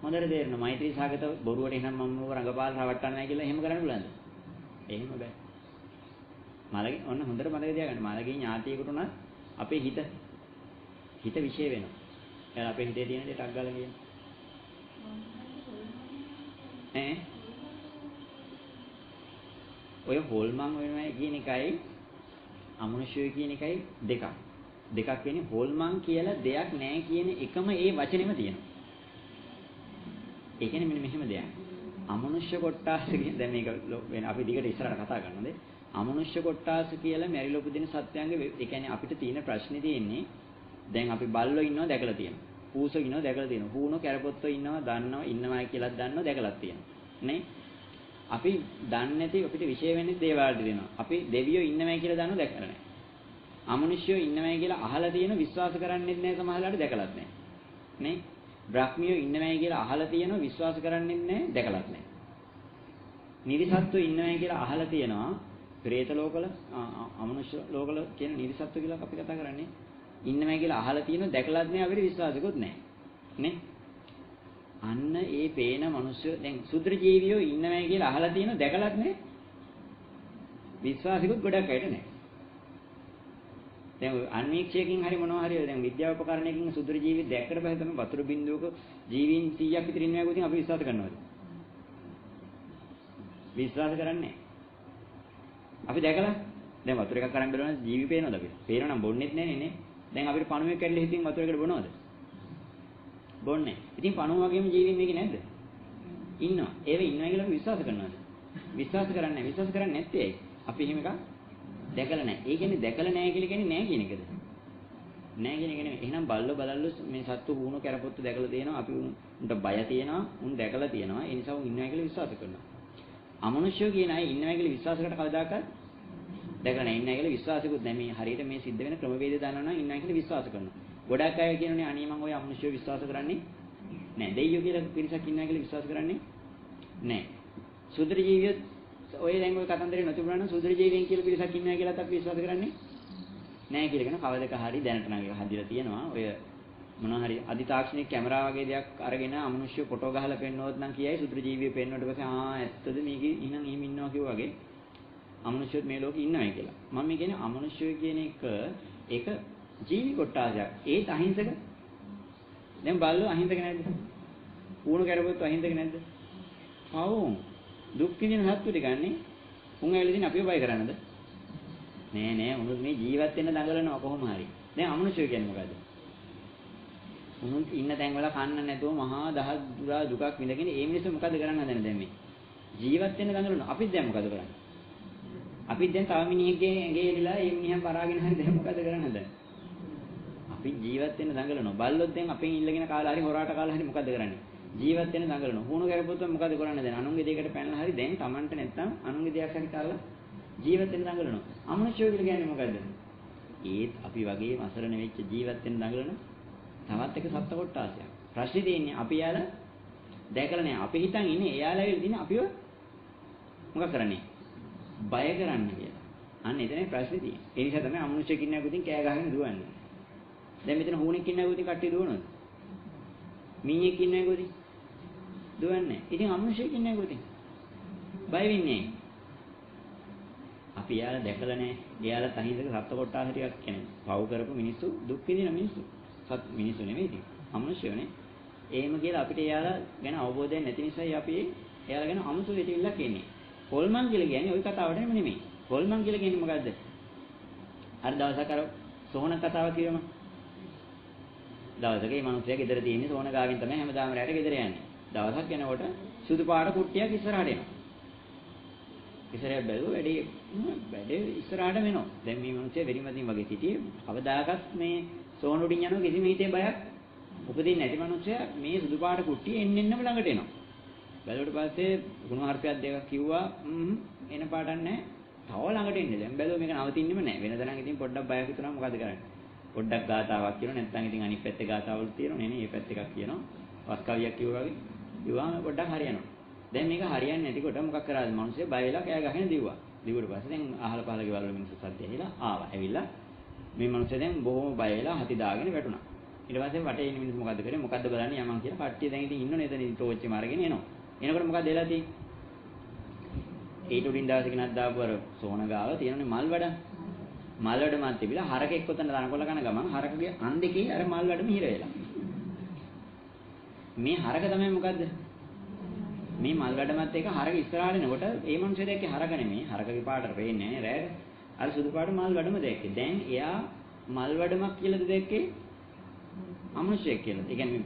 හොඳට තේරෙනවා. මෛත්‍රී සාගත බොරුවට එහෙනම් මම රංගපාල රවට්ටන්න නැහැ කියලා එහෙම කරන්න පුළුවන්ද? එහෙම බෑ. මලගේ ඔන්න හොඳට මතක තියාගන්න. මලගේ ඥාතියෙකුට උනත් අපේ හිත විශේෂ වෙනවා. එයාලා අපේ හිතේ තියෙන දේ ටක් ගාලා කියන. ඔය හොල්මන් වෙනවා කියන එකයි අමනුෂ්‍යය කියන එකයි දෙකක්. දෙකක් වෙන්නේ හොල්මන් කියලා දෙයක් නැහැ කියන එකම ඒ වචනේම තියෙනවා. ඒ කියන්නේ මෙන්න මෙහෙම දෙයක්. අමනුෂ්‍ය කොට්ටාස කියන දැන් මේක වෙන අපි දිගට ඉස්සරහට කතා කරනවාද? අමනුෂ්‍ය කොට්ටාස කියලා මැරිලා උපදින සත්‍යයන්ගේ ඒ කියන්නේ අපිට තියෙන ප්‍රශ්නේ තියෙන්නේ දැන් අපි බල්ලෝ ඉන්නවා දැකලා තියෙනවා. පූසෝ ඉන්නවා දැකලා තියෙනවා. හූනෝ කැරපොත්තෝ ඉන්නවා කියලා දැනනවා දැකලා තියෙනවා. නේ? අපි දන්නේ නැති අපිට විශේෂ වෙන්නේ දේවල් දෙනවා. අපි දෙවියෝ ඉන්නවයි කියලා දන්නව දැකලා නැහැ. අමනුෂ්‍යයෝ ඉන්නවයි කියලා අහලා තියෙන විශ්වාස කරන්නේ නැහැ සමහරලාට දැකලත් නැහැ. නේ? බ්‍රහ්මියෝ ඉන්නවයි කියලා අහලා තියෙනවා විශ්වාස කරන්නේ නැහැ දැකලත් නැහැ. නිරිසත්තු ඉන්නවයි කියලා අහලා තියෙනවා പ്രേත ලෝකවල අමනුෂ්‍ය ලෝකවල කියන නිරිසත්තු කියලා අපි කතා කරන්නේ. ඉන්නවයි කියලා අහලා තියෙනවා දැකලත් නැහැ අපිට විශ්වාසකුත් නැහැ. නේ? අන්න ඒ පේන මිනිස්සු දැන් සුද්ධ ජීවියෝ ඉන්නවයි කියලා අහලා තියෙනවා දැකලත් නැහැ. විශ්වාසිකුත් ගොඩක් අයට නැහැ. දැන් අන්වීක්ෂයකින් හරි මොනවා හරි දැන් විද්‍යාව උපකරණයකින් සුද්ධ ජීවි දැක්කට පස්සේ තමයි වතුර බින්දුවක ජීවීන් 100ක් විතර ඉන්නවා කියලාත් අපි විශ්වාස කරනවාද? විශ්වාස කරන්නේ නැහැ. අපි දැකලා දැන් වතුර එකක් අරන් බලනවා ජීවි පේනවද අපිට? පේනවනම් බොන්නෙත් නැහැ නේ. දැන් අපිට පණුවෙක් කැඩලා හිතින් වතුර එකට බොනවද? බොන්නේ. ඉතින් පණුව වගේම ජීවීන් මේකේ නැද්ද? ඉන්නවා. ඒව ඉන්නවා කියලා අපි විශ්වාස කරනවාද? විශ්වාස කරන්නේ නැහැ. විශ්වාස කරන්නේ නැත්තේ ඇයි? අපි එහෙම එකක් දැකලා නැහැ. ඒ කියන්නේ දැකලා නැහැ කියලා කියන්නේ නැහැ කියන එකද? නෑ කියන එක නෙමෙයි. එහෙනම් බල්ලෝ බලල්ලෝ මේ සත්තු වුණු කැරපොත්තු දැකලා තියෙනවා. අපි උන්ට බය තියෙනවා. උන් දැකලා තියෙනවා. ඒ නිසා උන් ඉන්නවා කියලා විශ්වාස කරනවා. අමනුෂ්‍යෝ කියන අය ඉන්නවා කියලා විශ්වාස කරලා කවදාකවත් දැකලා නැහැ. ඉන්නවා කියලා විශ්වාසිකුත් නැහැ. මේ හරියට මේ සිද්ධ වෙන ක්‍රමවේදය දන්නවා නම් ඉන්නවා කියලා විශ්වාස කරනවා. ගොඩක් අය කියනෝනේ අනේ මම ওই අමනුෂ්‍යෝ විශ්වාස කරන්නේ නැහැ. දෙයියෝ කියලා පිරිසක් ඉන්නවා කියලා විශ්වාස කරන්නේ නැහැ. සුදුර ජීවියෝ ඔය දැන් ඔය කතන්දරේ නොතිබුණා නම් සුදුර ජීවීන් කියලා පිරිසක් ඉන්නවා කියලාත් අපි විශ්වාස කරන්නේ නැහැ කියලා කියන කවදක හරි දැනට නම් ඒක හදිලා තියෙනවා. ඔය මොනවා හරි අධිතාක්ෂණික කැමරා වගේ දෙයක් අරගෙන අමනුෂ්‍ය ෆොටෝ ගහලා පෙන්නනොත් නම් කියයි සුදුර ජීවිය පෙන්නනට පස්සේ ඇත්තද මේක එහෙනම් එහෙම ඉන්නවා කිව්වා වගේ අමනුෂ්‍යත් මේ ලෝකේ ඉන්නවයි කියලා. මම කියන්නේ අමනුෂ්‍යය කියන එක ඒක ජීවි කොටාසයක්. ඒත් අහිංසක. දැන් බල්ලෝ අහිංසක නැද්ද? ඌණු කරපොත් අහිංසක නැද්ද? ආවෝ දුක් විඳින සත්තු ටිකන්නේ උන් ඇවිල්ලා අපිව බය කරන්නද? නෑ උනුත් මේ ජීවත් වෙන්න දඟලනවා කොහොම හරි. දැන් අමනුෂ්‍යය කියන්නේ මොකද්ද? උනුත් ඉන්න තැන් වල කන්න නැතුව මහා දහස් දුරා දුකක් විඳගෙන ඒ මිනිස්සු මොකද කරන්න හදන්නේ දැන් මේ? ජීවත් වෙන්න දඟලනවා. අපිත් දැන් මොකද කරන්නේ? අපිත් දැන් තව මිනිහෙක්ගේ ඇඟේ එලිලා ඒ මිනිහන් පරාගෙන හරි දැන් මොකද කරන්නේ දැන්? අපි ජීවත් වෙන්න දඟලනවා. බල්ලොත් දැන් අපෙන් ඉල්ලගෙන කාලා හරි හොරාට කාලා හරි මොකද කරන්නේ? ජීවත් වෙන්න දඟලනවා. හුණු කරපොත්තම මොකද කරන්නේ දැන්? අනුන්ගේ දෙයකට පැනලා හරි දැන් Tamanට නැත්තම් අනුන්ගේ දෙයක් හරි කාලා ජීවත් වෙන්න දඟලනවා. අමනුෂ්‍යය කියලා කියන්නේ මොකද්ද? ඒත් අපි වගේ අසරණ වෙච්ච ජීවත් වෙන්න දඟලන තවත් එක සත්ත්ව කොටාසයක්. ප්‍රශ්නේ තියෙන්නේ අපි යාලා දැකලා නැහැ. අපි හිතන් ඉන්නේ එයාලා ඇවිල්ලා ඉන්නේ අපිව මොකක් කරන්නේ? බය කරන්න කියලා. අන්න එතනයි ප්‍රශ්නේ තියෙන්නේ. ඒ නිසා තමයි අමනුෂ්‍යෙක් ඉන්න අකුතින් කෑ ගහගෙන දුවන්නේ. දැන් මෙතන හුණෙක් ඉන්න අකුතින් කට්ටිය දුවනවද? මීයෙක් ඉන්න අකුතින් දුවන්නේ. ඉතින් අමනුෂ්‍යෙක් ඉන්න අකුතින් බය වෙන්නේ. අපි යාලා දැකලා නැහැ. එයාලා තහින්දක සත්ත්ව කොටාස ටිකක් කියන්නේ. පව් කරපු මිනිස්සු දුක් විඳින මිනිස්සු. සත් මිනිස්සු නෙමෙයි ඉතින්. අමනුෂ්‍යයෝනේ. එහෙම කියලා අපිට එයාලා ගැන අවබෝධයක් නැති නිසායි අපි එයාලා ගැන අමුතු දෙයක් කියන්නේ. හොල්මන් කියලා කියන්නේ ওই කතාවටම නෙමෙයි. හොල්මන් කියලා කියන්නේ මොකද්ද? අර දවසක් අර සෝන කතාව කියවම. දවසක මේ මිනිස්සයා ගෙදර තියෙන්නේ සෝන ගාවින් තමයි හැමදාම රැට ගෙදර යන්නේ. දවසක් යනකොට සුදු පාට කුට්ටියක් ඉස්සරහට එනවා. ඉස්සරහට බැලුව වැඩේ ඉස්සරහට වෙනවා. දැන් මේ මිනිස්සයා වෙරිමදින් වගේ සිටියේ. කවදාකවත් මේ සෝන උඩින් යනවා කිසිම හිතේ බයක් උපදින්නේ නැති මිනිස්සයා මේ සුදු පාට කුට්ටිය එන්නෙන්නම ළඟට එනවා. බැලුවට පස්සේ ගුණහර්පයක් දෙකක් කිව්වා එන පාටක් නැහැ. තව ළඟට එන්නේ. දැන් බැලුවා මේක නවතින්නෙම නැහැ. වෙනදනම් ඉතින් පොඩ්ඩක් බයක් හිතුණා මොකද කරන්නේ? පොඩ්ඩක් ගාතාවක් කියනවා නැත්නම් ඉතින් අනිත් පැත්තේ ගාතාවල් තියෙනවා නේ මේ පැත්ත එකක් කියනවා. වස් කවියක් කිව්වා වගේ. කිව්වාම පොඩ්ඩක් හරියනවා. දැන් මේක හරියන්නේ නැතිකොට මොකක් කරාද? මිනිස්සු බය වෙලා කෑ ගහගෙන දිව්වා. දිව්වට පස්සේ දැන් අහල පහල ගෙවල් වල මිනිස්සු සද්ද ඇහිලා ආවා. ඇවිල්ලා මේ මිනිස්සු දැන් බොහොම බය වෙලා හති දාගෙන වැටුණා. ඊට පස්සේ වටේ ඉන්න මිනිස්සු මොකද්ද කරේ? මොකද්ද බලන්නේ යමන් කියලා කට්ටිය දැන් ඉතින් ඉන්නෝනේ එතන ටෝච් එක මාරගෙන එනවා. එනකොට මොකද වෙලා තියෙන්නේ? ඊට උඩින් දවසක නක් දාපු අර සෝන ගාව තියෙනනේ මල් වැඩ. මල් වැඩ මත් තිබිලා හරකෙක් උතන දනකොළ කන ගමන් හරකගේ අන් දෙකේ අර මල් වැඩම හිර වෙලා. මේ හරක තමයි මොකද්ද? මේ මල් වැඩමත් එක හරක ඉස්සරහට එනකොට ඒ මිනිස්සු දැක්කේ හරක නෙමෙයි. හරකගේ පාටට පේන්නේ නැහැ රෑට. අර සුදු පාට මල් වැඩම දැක්කේ. දැන් එයා මල් වැඩමක් කියලාද දැක්කේ? අමනුෂ්‍යයෙක් කියලා. ඒ කියන්නේ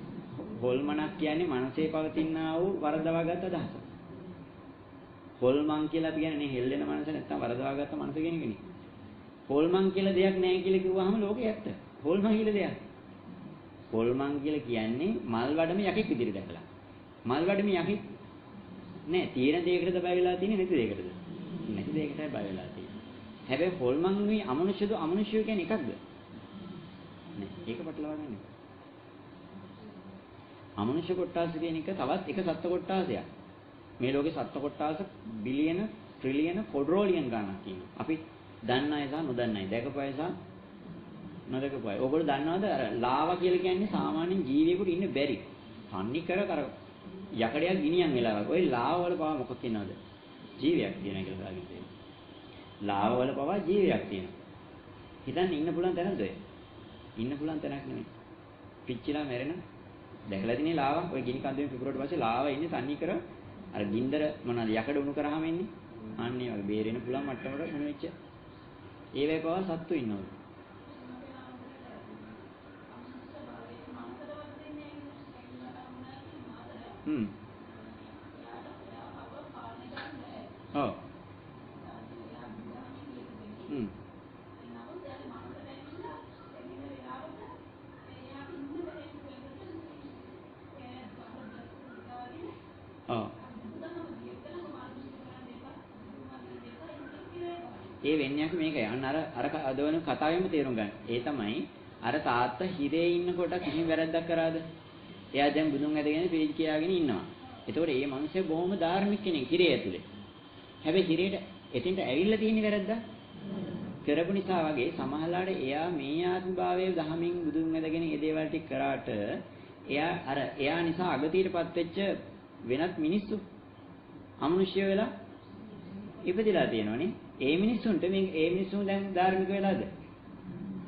හොල්මනක් කියන්නේ මනසේ පවතිනා වූ වරදවාගත් අදහස. හොල්මන් කියලා අපි කියන්නේ හෙල්ලෙන මනස නැත්තම් වරදවාගත්ත මනස කියන එකනේ. හොල්මන් කියලා දෙයක් නැහැ කියලා කිව්වහම ලෝකේ ඇත්ත. හොල්මන් කියලා දෙයක්. හොල්මන් කියලා කියන්නේ මල් වඩම යකෙක් විදිහට දැකලා. මල් වඩම යකෙක් නෑ තියෙන දෙයකටද බය වෙලා තියෙන්නේ නැති දෙයකටද? නැති දෙයකටයි බය වෙලා තියෙන්නේ. හැබැයි හොල්මන් මේ අමනුෂ්‍යද අමනුෂ්‍ය කියන්නේ එකක්ද? නෑ ඒක පටලවා ගන්න. අමනුෂ්‍ය කොටාස කියන එක තවත් එක සත්ත්ව කොටාසයක්. මේ ලෝකේ සත්ත්ව කොටාස බිලියන, ට්‍රිලියන, ක්වොඩ්‍රෝලියන් ගණනක් තියෙනවා. අපි දන්න අය සහ නොදන්න අය, දැකපු අය සහ නොදකපු අය. ඕගොල්ලෝ දන්නවද අර ලාවා කියලා කියන්නේ සාමාන්‍යයෙන් ජීවියෙකුට ඉන්න බැරි. තන්නේ කර යකඩයක් ගිනියන් වෙලා වගේ. ওই ලාවා වල පවා මොකක් කියනවද? ජීවියක් තියෙනවා කියලා දාගෙන තියෙනවා. ලාවා වල පවා ජීවියක් තියෙනවා. හිතන්න ඉන්න පුළුවන් තැනද ඔය? ඉන්න පුළුවන් තැනක් නෙමෙයි. පිච්චිලා මැරෙන දැකලා තියෙන ලාවා ඔය ගිනි කන්දෙන් පිපුරුවට පස්සේ ලාවා ඉන්නේ තන්නේ කර අර ගින්දර මොනවාද යකඩ උණු කරාම ඉන්නේ. අන්නේ වගේ බේරෙන්න පුළුවන් මට්ටමකට මොන වෙච්ච. ඒවැය පවා සත්තු ඉන්නවා. ඔව්. ඒ වෙන්නේ අපි මේකයි. අන්න අර අදවන කතාවෙම තේරුම් ගන්න. ඒ තමයි අර තාත්තා හිරේ ඉන්නකොට කිසිම වැරද්දක් කරාද? එයා දැන් බුදුන් ඇදගෙන පේජ් කියාගෙන ඉන්නවා. ඒතකොට මේ මිනිස්සේ බොහොම ධාර්මික කෙනෙක් හිරේ ඇතුලේ. හැබැයි හිරේට එතෙන්ට ඇවිල්ලා තියෙන වැරද්ද කරපු නිසා වගේ සමහරලාට එයා මේ ආත්ම භාවයේ දහමින් බුදුන් ඇදගෙන මේ දේවල් ටික කරාට එයා නිසා අගතියටපත් වෙච්ච වෙනත් මිනිස්සු අමනුෂ්‍ය වෙලා ඉපදිලා තියෙනවනේ. ඒ මිනිස්සුන්ට ඒ මිනිස්සුන් දැන් ධාර්මික වෙලාද?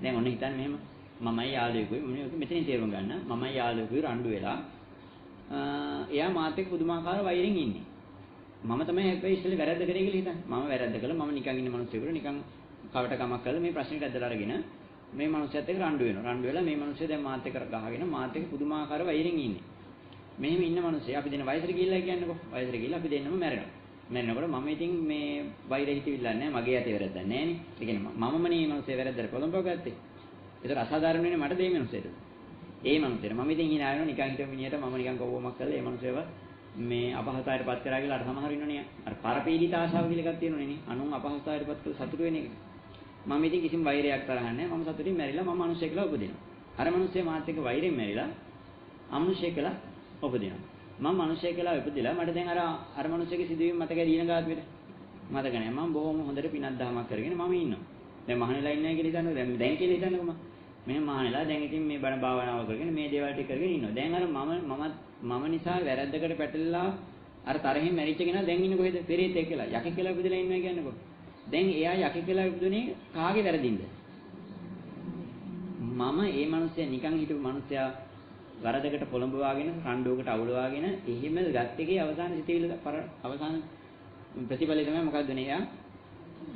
දැන් ඔන්න හිතන්න මෙහෙම මමයි යාළුවෙකුයි මෙතනින් තේරුම් ගන්න මමයි යාළුවෙකුයි රණ්ඩු වෙලා එයා මාත් එක්ක පුදුමාකාර වෛරෙන් ඉන්නේ. මම තමයි හැබැයි ඉස්සෙල්ලා වැරද්ද කරේ කියලා හිතන්නේ. මම වැරද්ද කළා මම නිකන් ඉන්න මිනිස්සුෙකුට නිකන් කවටකමක් කරලා මේ ප්‍රශ්නෙට ඇදලා අරගෙන මේ මිනිස්සුත් එක්ක රණ්ඩු වෙනවා. රණ්ඩු වෙලා මේ මිනිස්සු දැන් මාත් එක්ක ගහගෙන මාත් එක්ක පුදුමාකාර වෛරෙන් ඉන්නේ. මෙහෙම ඉන්න මිනිස්සු අපි දෙන වයසට ගිහිල්ලා කියන්නකෝ. වයසට ගිහිල්ලා අපි දෙන්නම මැරෙනවා. මැරෙනකොට මම ඉතින් මේ වෛරය හිතවිල්ල නැහැ මගේ යතේ වැරද්දක් නැහැ නේ. ඒ කියන්නේ මමමනේ මේ මිනිස්සේ වැරද්දට පොළඹව ගත්තේ. ඒතර අසාධාරණ වෙන්නේ මට දෙයි මිනිස්සෙට. ඒ මිනිස්සෙට මම ඉතින් hina වෙනවා නිකන් හිටපු මිනිහට මම නිකන් කවවමක් කරලා ඒ මිනිස්සේව මේ අපහසුතාවයටපත් කරා කියලා අර සමහර ඉන්නෝනේ. අර පරපීඩිත ආශාව කියලා එකක් තියෙනවනේ නේ. අනුන් අපහසුතාවයටපත් කරලා සතුටු වෙන එක. මම ඉතින් කිසිම වෛරයක් තරහ නැහැ. මම සතුටින් මැරිලා මම මිනිස්සෙක් කියලා උපදිනවා. අර මිනිස්සේ මාත් එක්ක වෛරයෙන් මැරිලා අමනුෂ්‍යෙක් කියලා උපදිනවා. මම මිනිස්සෙක් කියලා ඉපදිලා මට දැන් අර මිනිස්සෙගේ සිදුවීම් මතකයි දින ගාත්වෙට මතක නැහැ. මම බොහොම හොඳට පිනක් දහමක් කරගෙන මම ඉන්නවා. දැන් මහණෙලා ඉන්නේ කියලා හිතන්නකෝ. දැන් කියලා හිතන්නකෝ මම. මෙහෙම මහණෙලා දැන් ඉතින් මේ බණ භාවනාව කරගෙන මේ දේවල් ටික කරගෙන ඉන්නවා. දැන් අර මම නිසා වැරද්දකට පැටලලා අර තරහින් මැරිච්ච කෙනා දැන් ඉන්නේ කොහෙද? පෙරේතෙක් කියලා. යකෙක් කියලා ඉපදලා ඉන්නවා කියන්නකෝ. දැන් එයා යකෙක් කියලා ඉපදුනේ කාගේ වැරදින්ද? මම ඒ මිනිස්සයා නිකන් හිටපු මිනිස්සයා වරදකට පොළඹවාගෙන රණ්ඩුවකට අවුලවාගෙන එහෙම ගත් එකේ අවසාන සිටිවිල අවසාන ප්‍රතිඵලය තමයි මොකක්ද නේ?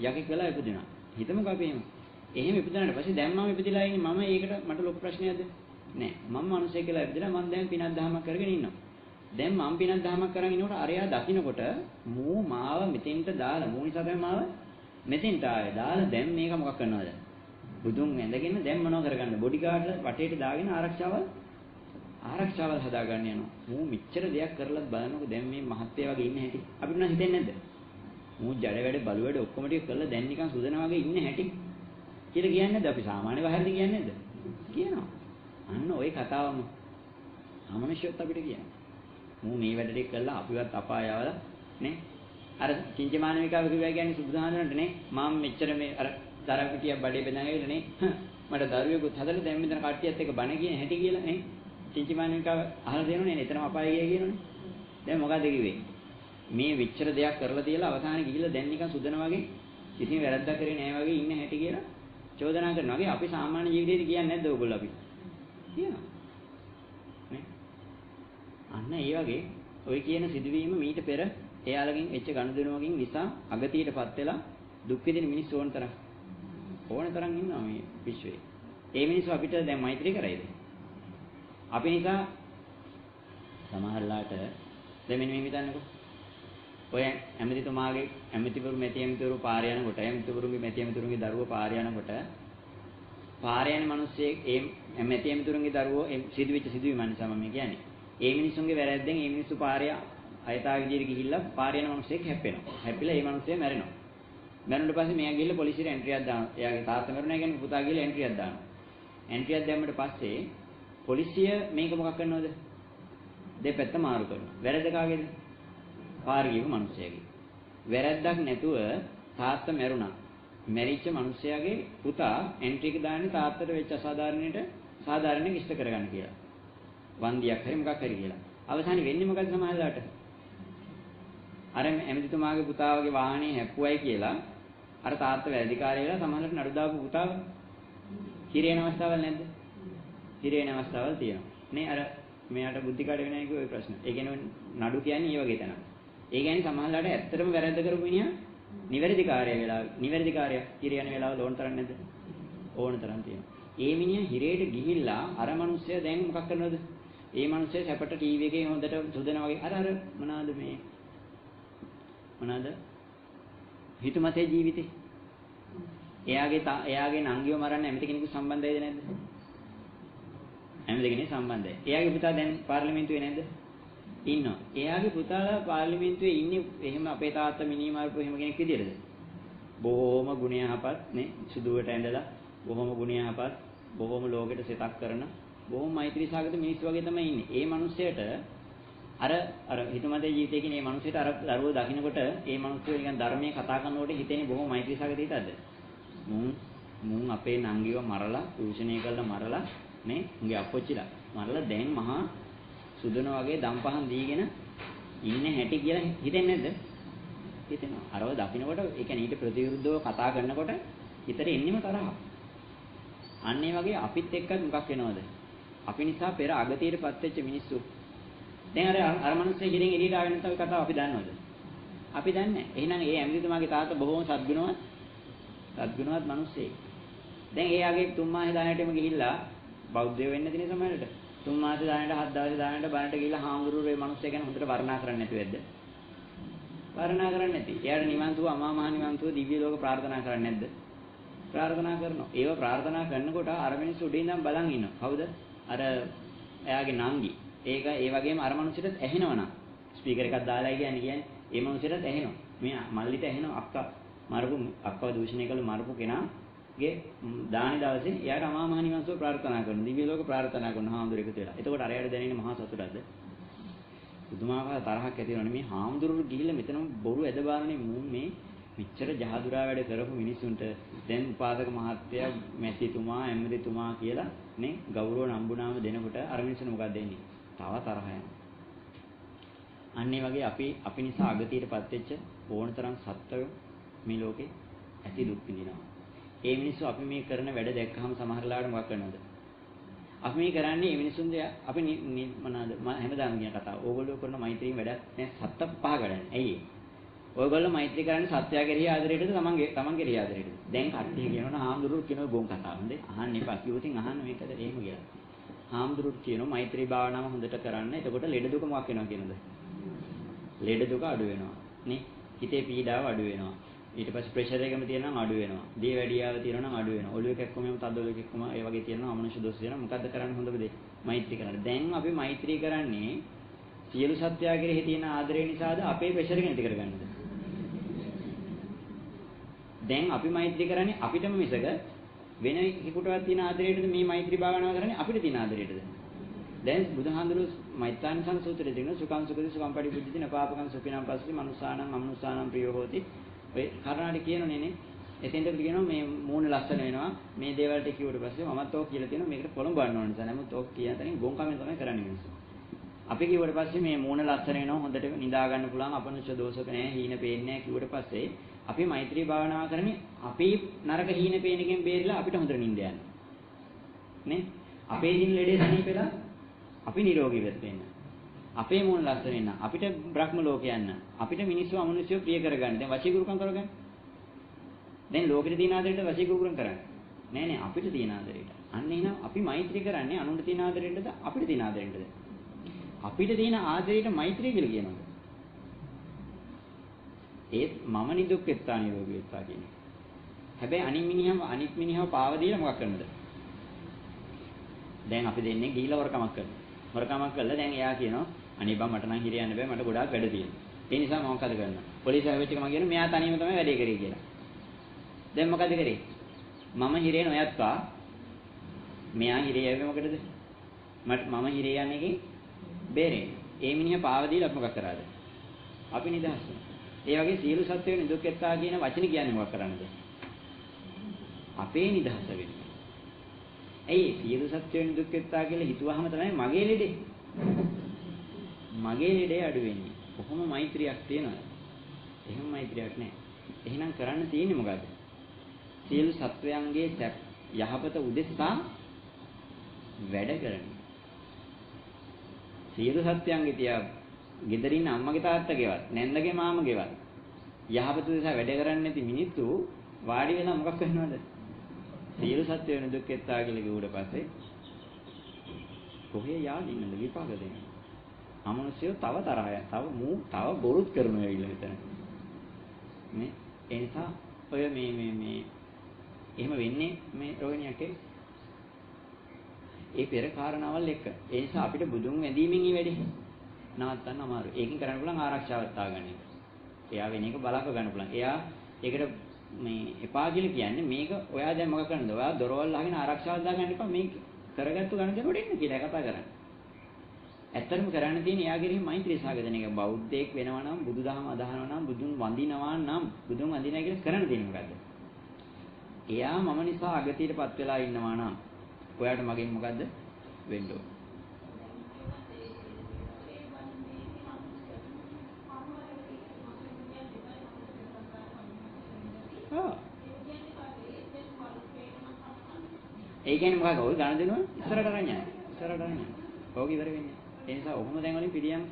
යකෙක් වෙලා ඉපදුනා. හිතමුකෝ අපි එහෙම ඉපදුනාට පස්සේ දැන් මම ඉපදිලා ඉන්නේ මම ඒකට මට ලොකු ප්‍රශ්නයක්ද? නෑ. මම මිනිසෙක් කියලා ඉපදිලා මම දැන් පිනක් දහමක් කරගෙන ඉන්නවා. දැන් මම පිනක් දහමක් කරගෙන ඉනකොට අරයා දකින්නකොට මූ මාව මෙතෙන්ට දාලා මූ නිසා තමයි මාව මෙතෙන්ට ආවේ. දාලා දැන් මේක මොකක් කරනවද? බුදුන් ඇඳගෙන දැන් මොනව කරගන්නද? බොඩි ගාඩ්ලා වටේට දාගෙන ආරක්ෂාවල් හදාගන්න යනවා. මූ මෙච්චර දෙයක් කරලත් බලනකො දැන් මේ මහත්ය වගේ ඉන්න හැටි අපිට නම් හිතෙන්නේ නැද්ද? මූ ජඩ වැඩ බලු වැඩ ඔක්කොම ටික කරලා දැන් නිකන් සුදන වගේ ඉන්න හැටි කියලා කියන්නේ නැද්ද? අපි සාමාන්‍ය වහරද කියන්නේ නැද්ද? කියනවා. අන්න ওই කතාවම අමනුෂ්‍යත් අපිට කියනවා. මූ මේ වැඩ ටික කරලා අපිවත් අපාය යවලා නේ? අර චින්චමානවිකාව කිව්වා කියන්නේ සුබුදානරන්ට නේ? මම මෙච්චර මේ අර දරා පිටියක් බඩේ බෙදාගෙන ඉන්න නේ? මට දරුවෙකුත් හදලා දැන් මෙතන කට්ටියත් එක්ක බණ කියන හැටි කියලා නේ? චින්චමානවිකාව අහලා දෙනවනේ එතනම අපාය ගියා කියනවනේ. දැන් මොකද කිව්වේ? මේ විචතර දෙයක් කරලා තියලා අවසානයේ ගිහිල්ලා දැන් නිකන් සුදන වගේ කිසිම වැරද්දක් කරේ නැහැ වගේ ඉන්න හැටි කියලා චෝදනා කරනවා. වගේ අපි සාමාන්‍ය ජීවිතේදී කියන්නේ නැද්ද ඔයගොල්ලෝ අපි? කියනවා. නේ? අන්න ඒ වගේ ඔය කියන සිදුවීම මීට පෙර එයාලගෙන් එච්ච ගනුදෙනුවකින් නිසා අගතියටපත් වෙලා දුක් විඳින මිනිස්සු ඕන තරම් ඉන්නවා මේ විශ්වයේ. ඒ මිනිස්සු අපිට දැන් මෛත්‍රී කරයිද? අපි නිසා සමහරලාට දැන් මෙන්න මේ හිතන්නකෝ. ඔය ඇමතිතුමාගේ ඇමතිවරු පාර යනකොට ඇමතිවරුන්ගේ මෙතියමතුරුන්ගේ දරුවෝ පාර යනකොට පාර යන මිනිස්සෙක් ඒ මෙතියමතුරුන්ගේ දරුවෝ සිදුවෙච්ච සිදුවීම නිසා මම කියන්නේ. ඒ මිනිස්සුන්ගේ වැරැද්දෙන් ඒ මිනිස්සු පාරය අයථා විදියට ගිහිල්ලා පාර යන මිනිස්සෙක් හැප්පෙනවා. හැප්පිලා ඒ මිනිස්සයා මැරෙනවා. මැරුණට පස්සේ මෙයා ගිහිල්ලා පොලිසියට එන්ට්‍රියක් දානවා. එයාගේ තාත්තා මැරුණා කියන්නේ පුතා ගිහිල්ලා එන්ට්‍රියක් දානවා. එන්ට්‍රියක් දැම්මට පස්සේ පොලිසිය මේක මොකක් කරනවද? දෙපැත්ත මාරු කරනවා. වැරද්ද කාගේද? පාර ගිහපු මිනිස්සයාගේ. වැරද්දක් නැතුව තාත්තා මැරුණා. මැරිච්ච මිනිස්සයාගේ පුතා එන්ට්‍රි එක දාන්නේ තාත්තට වෙච්ච සාධාරණයක් ඉෂ්ට කරගන්න කියලා. වන්දියක් හරි මොකක් හරි කියලා. අවසානයේ වෙන්නේ මොකද සමාජලාට? අර ඇමතිතුමාගේ පුතාගේ වාහනේ හැප්පුවයි කියලා අර තාත්තා වැරදිකාරය වෙලා සමාජලට නඩු දාපු පුතාව හිරේන අවස්ථාවල් නැද්ද? හිරේන අවස්ථාවල් තියෙනවා. නේ අර මෙයාට බුද්ධි කඩ වෙනයි කිව්ව ඔය ප්‍රශ්න. ඒ කියන්නේ නඩු කියන්නේ මේ වගේ තැනක්. ඒ කියන්නේ සමාජලාට ඇත්තටම වැරද්ද කරපු මිනිහා නිවැරදි කාර්යය හිරේ යන වෙලාවල ඕන තරම් නැද්ද? ඕන තරම් තියෙනවා. ඒ මිනිහා හිරේට ගිහිල්ලා අර මිනිස්සයා දැන් මොකක් කරනවද? ඒ මිනිස්සයා සැපට ටීවී එකේ හොඳට සුදන වගේ අර මොනවාද හිතුමතේ ජීවිතේ එයාගේ නංගිව මරන්න ඇමති කෙනෙකු සම්බන්ධයිද නැද්ද? ඇමති කෙනෙක් සම්බන්ධයි. එයාගේ පුතා දැන් පාර්ලිමේන්තුවේ නැද්ද? ඉන්නවා. එයාගේ පුතාලා පාර්ලිමේන්තුවේ ඉන්නේ එහෙම අපේ තාත්තා මිනිහ මාර්පු එහෙම කෙනෙක් විදියටද? බොහොම ගුණ යහපත් නේ සුදුවට ඇඳලා බොහොම ගුණ යහපත් බොහොම ලෝකෙට සෙතක් කරන බොහොම මෛත්‍රී සාගත මිනිස්සු වගේ තමයි ඉන්නේ. ඒ මිනිස්සයට අර හිතමදේ ජීවිතයේ කියන මේ මිනිස්සයට අර දරුවෝ දකින්නකොට ඒ මිනිස්සු නිකන් ධර්මයේ කතා කරනකොට හිතෙන්නේ බොහොම මෛත්‍රී සාගත හිතක්ද? මුන් අපේ නංගිව මරලා දූෂණය කරලා මරලා නේ උගේ අපොච්චිලා මරලා දැන් මහා සුදන වගේ දම්පහන් දීගෙන ඉන්නේ හැටි කියලා හිතෙන්නේ නැද්ද? හිතෙනවා. අරව දකින්නකොට ඒ කියන්නේ ඊට ප්‍රතිවිරුද්ධව කතා කරනකොට හිතට එන්නෙම තරහ. අන්න ඒ වගේ අපිත් එක්කත් මොකක් වෙනවද? අපි නිසා පෙර අගතියටපත් වෙච්ච මිනිස්සු. දැන් අර මිනිස්සේ ගිරින් එළියට ආවෙ නැත්නම් කතාව අපි දන්නවද? අපි දන්නේ නැහැ. එහෙනම් ඒ ඇමරිතුමාගේ තාත්තා බොහොම සද්ගුණවත් මිනිස්සෙක්. දැන් එයාගේ 3 මාස දානටම ගිහිල්ලා බෞද්ධයෝ වෙන්න තියෙන සමහරට 3 මාස දානට 7 දවස් දානට බණට ගිහිල්ලා හාමුදුරුවෝ මේ මිනිස්සයා ගැන හොඳට වර්ණනා කරන්නේ නැතුව ඇද්ද? වර්ණනා කරන්නේ නැති. එයාට නිවන් සුව අමා මහ නිවන් සුව දිව්‍ය ලෝක ප්‍රාර්ථනා කරන්නේ නැද්ද? ප්‍රාර්ථනා කරනවා. ඒව ප්‍රාර්ථනා කරනකොට අර මිනිස්සු උඩින් ඉඳන් බලන් ඉන්නවා. කවුද? අර එයාගේ නංගි. ඒක ඒ වගේම අර මිනිස්සුන්ට ඇහෙනවනම් ස්පීකර් එකක් දාලා කියන්නේ ඒ මිනිස්සුන්ට ඇහෙනවා. මේ මල්ලිට ඇහෙනවා අක්කව දූෂණය කළ මරපු කෙනාගේ දානි දවසේ එයාට අමා මහ නිවන් සුව ප්‍රාර්ථනා කරනවා. දිව්‍ය ලෝක ප්‍රාර්ථනා කරනවා හාමුදුරුවෝ එකතු වෙලා. එතකොට අරයට දැනෙන මහා සතුටක්ද? පුදුමාකාර තරහක් ඇති වෙනවනේ මේ හාමුදුරුවෝ ගිහිල්ලා මෙතනම බොරු ඇදබාරනේ මේ මෙච්චර ජහදුරා වැඩ කරපු මිනිසුන්ට දැන් උපාසක මහත්තයා මැතිතුමා ඇමරිතුමා කියලා නේ ගෞරව නම්බුනාම දෙනකොට අර මිනිස්සුන්ට මොකක්ද දෙන්නේ? තව තරහ යනවා. අන්න ඒ වගේ අපි නිසා අගතියටපත් වෙච්ච ඕනතරම් සත්වයෝ මේ ලෝකේ ඇති දුක් විඳිනවා. ඒ මිනිස්සු අපි මේ කරන වැඩ දැක්කහම සමහර ලාවට මොකක් කරනවද? අපි මේ කරන්නේ මේ මිනිසුන් අපි මොනවාද හැමදාම කියන කතාව. ඕගොල්ලෝ කරන මෛත්‍රියෙන් වැඩක් නෑ සත්ත පහ ගඩන්නේ. ඇයි ඒ? ඔයගොල්ලෝ මෛත්‍රී කරන්නේ සත්‍යය කෙරෙහි ආදරයටද තමන් කෙරෙහි ආදරයටද? දැන් කට්ටිය කියනවා හාමුදුරුවෝ කියනවා බොන් කතාව. හොඳේ අහන්න එපා. කිව්වොතින් අහන්න මේකද එහෙම කියලා. හාමුදුරුවෝ කියනවා මෛත්‍රී භාවනාව හොඳට කරන්න. එතකොට ලෙඩ දුක මොකක් වෙනවා කියනද? ලෙඩ දුක අඩු වෙනවා. නේ? හිතේ පීඩාව අඩු වෙනවා. ඊට පස්සේ ප්‍රෙෂර් එකම තියෙනවා නම් අඩු වෙනවා. දිය වැඩියාව තියෙනවා නම් අඩු වෙනවා. ඔළුව කැක්කම තද ඔළුව කැක්කම ඒ වගේ තියෙනවා අමනුෂ්‍ය දෝෂ තියෙනවා. මොකද්ද කරන්නේ හොඳ දේ? මෛත්‍රී කරන්න. දැන් අපි මෛත්‍රී කරන්නේ සියලු සත්‍යය කෙරෙහි තියෙන ආදරය නිසාද අපේ ප්‍රෙෂර් එක නැති කරගන්නද? දැන් අපි මෛත්‍රී කරන්නේ අපිටම මිසක වෙන කෙනෙකුටවත් තියෙන ආදරයටද මේ මෛත්‍රී භාවනාව කරන්නේ අපිට තියෙන ආදරයටද? දැන් බුදුහාඳුරු මෛත්‍රානිසං සූත්‍රයේ තියෙන සුඛං සුඛදී සුඛං පටිපුජ්ජති නපාපකං සුඛිනම් පස්සති මනුස්සානං අමනුස්සානං ප්‍රියෝ හෝති. ඔය කරුණාට කියනෝනේ නේ. එතෙන්ට කියනවා මේ මූණ ලස්සන වෙනවා. මේ දේවල් ටික කිව්වට පස්සේ මමත් ඕක කියලා තියෙනවා මේකට පොළඹවන්න ඕන නිසා. නමුත් ඕක කියන තැනින් ගොංකමෙන් තමයි කරන්නේ මිනිස්සු. අපි කිව්වට පස්සේ මේ මූණ ලස්සන වෙනවා හොඳට නිදා ගන්න පුළුවන් අපනුෂ්‍ය දෝෂක නැහැ හීන පේන්නේ නැහැ කිව්වට පස්සේ අපි මෛත්‍රී භාවනාව කරන්නේ අපි නරක හීන පේනකින් බේරිලා අපිට හොඳට නිින්ද යන්න. නේ? අපේ දින ලෙඩේ සනීපෙලා අපි නිරෝගී වෙන්න. අපේ මූණ ලස්සන වෙන්න. අපිට බ්‍රහ්ම ලෝක යන්න. අපිට මිනිස්සු අමනුෂ්‍යව ප්‍රිය කරගන්න. දැන් වශීකරුකම් කරගන්න. දැන් ලෝකෙට තියෙන ආදරයට වශීකරුකම් කරන්නේ. නෑ නෑ අපිට තියෙන ආදරයට. අන්න එහෙනම් අපි මෛත්‍රී කරන්නේ අනුන්ට තියෙන ආදරයෙන්ද අපිට තියෙන ආදරයෙන්ද? අපිට තියෙන ආදරයට මෛත්‍රී කියලා කියනවා. ඒත් මම නිදුක්කෙත්තා නිරෝගීත්වා කියන්නේ. හැබැයි අනිත් මිනිහව පාව දීලා මොකක් කරනද? දැන් අපි දෙන්නේ ගිහිලා වරකමක් කරනවා. වරකමක් කළා දැන් එයා කියනවා අනේ බං මට නම් හිරියන්න බෑ මට ගොඩාක් වැඩ තියෙනවා. ඒ නිසා මම මොකද කරන්නේ? පොලිසිය ආවෙච්ච එක මම කියනවා මෙයා තනියම තමයි වැඩේ කරේ කියලා. දැන් මොකද කරේ? මම හිරේ නොයත්වා මෙයා හිරේ යන්නේ මොකටද? මම හිරේ යන්නේ එකේ බේරෙන්නේ. ඒ මිනිහා පාව දීලා අපි මොකක් කරාද? අපි නිදහස් වෙනවා. ඒ වගේ සියලු සත්වයන් නිදුක්කෙත්තා කියන වචනේ කියන්නේ මොකක් කරන්නද? අපේ නිදහස වෙන්නේ. ඇයි සියලු සත්වයන් නිදුක්කෙත්තා කියලා හිතුවාම තමයි මගේ ලෙඩේ. මගේ ලෙඩේ අඩු වෙන්නේ. කොහොම මෛත්‍රියක් තියනවද? එහෙම මෛත්‍රියක් නැහැ. එහෙනම් කරන්න තියෙන්නේ මොකද්ද? සියලු සත්වයන්ගේ යහපත උදෙසා වැඩ කරන්න. සියලු සත්‍යයන්ගේ තියා ගෙදරින් අම්මගේ තාත්තගේවත් නැන්දගේ මාමගේවත් යහපත උදෙසා වැඩ කරන්නේ නැති මිනිස්සු වාඩි වෙලා මොකක් කරනවද? සියලු සත්‍යයන් දුක්ඛෙත්තා කියලා කිව්වට පස්සේ කොහේ යාදින්නද විපාක දෙන්නේ? අමනුෂ්‍යය තව තරහය, තව බොරුත් කරනවා ඇවිල්ලා මෙතන. මේ ඒ නිසා ඔය මේ එහෙම වෙන්නේ මේ රෝහිණියකේ ඒ පෙර කාරණාවල් එක්ක. ඒ නිසා අපිට බුදුන් වැඳීමෙන් ඊ වැඩි නවත්තන්න අමාරුයි. ඒකෙන් කරන්න පුළුවන් ආරක්ෂාවක් තාගන්න එක. එයා වෙන එක බලක ගන්න පුළුවන්. එයා ඒකට මේ එපා කියලා කියන්නේ මේක ඔයා දැන් මොකක් කරන්නද? ඔයා දොරවල් අහගෙන ආරක්ෂාවක් දාගන්න එපා. මේ කරගත්තු ගණදෙනකොට එන්න කියලා කතා කරන්නේ. ඇත්තටම කරන්න තියෙන්නේ එයාගේ මෛත්‍රී සාගතන එක. බෞද්ධයෙක් වෙනවා නම් බුදුදහම අදහනවා නම් බුදුන් වඳිනවා නම් බුදුන් වඳිනවා කියලා කරන්න තියෙන්නේ මොකද්ද? එයා මම නිසා අගතියටපත් වෙලා ඉන්නවා නම් ඔයාට මගෙන් මොකද්ද වෙන්න ඕන? ඒ කියන්නේ මොකක්ද? ඔය ගණ දෙනවා ඉස්සරට අරන් යනවා. ඉස්සරට අරන් යනවා. ඕක ඉවර වෙන්නේ. ඒ නිසා ඔහොම දැන් වලින් පිළියම්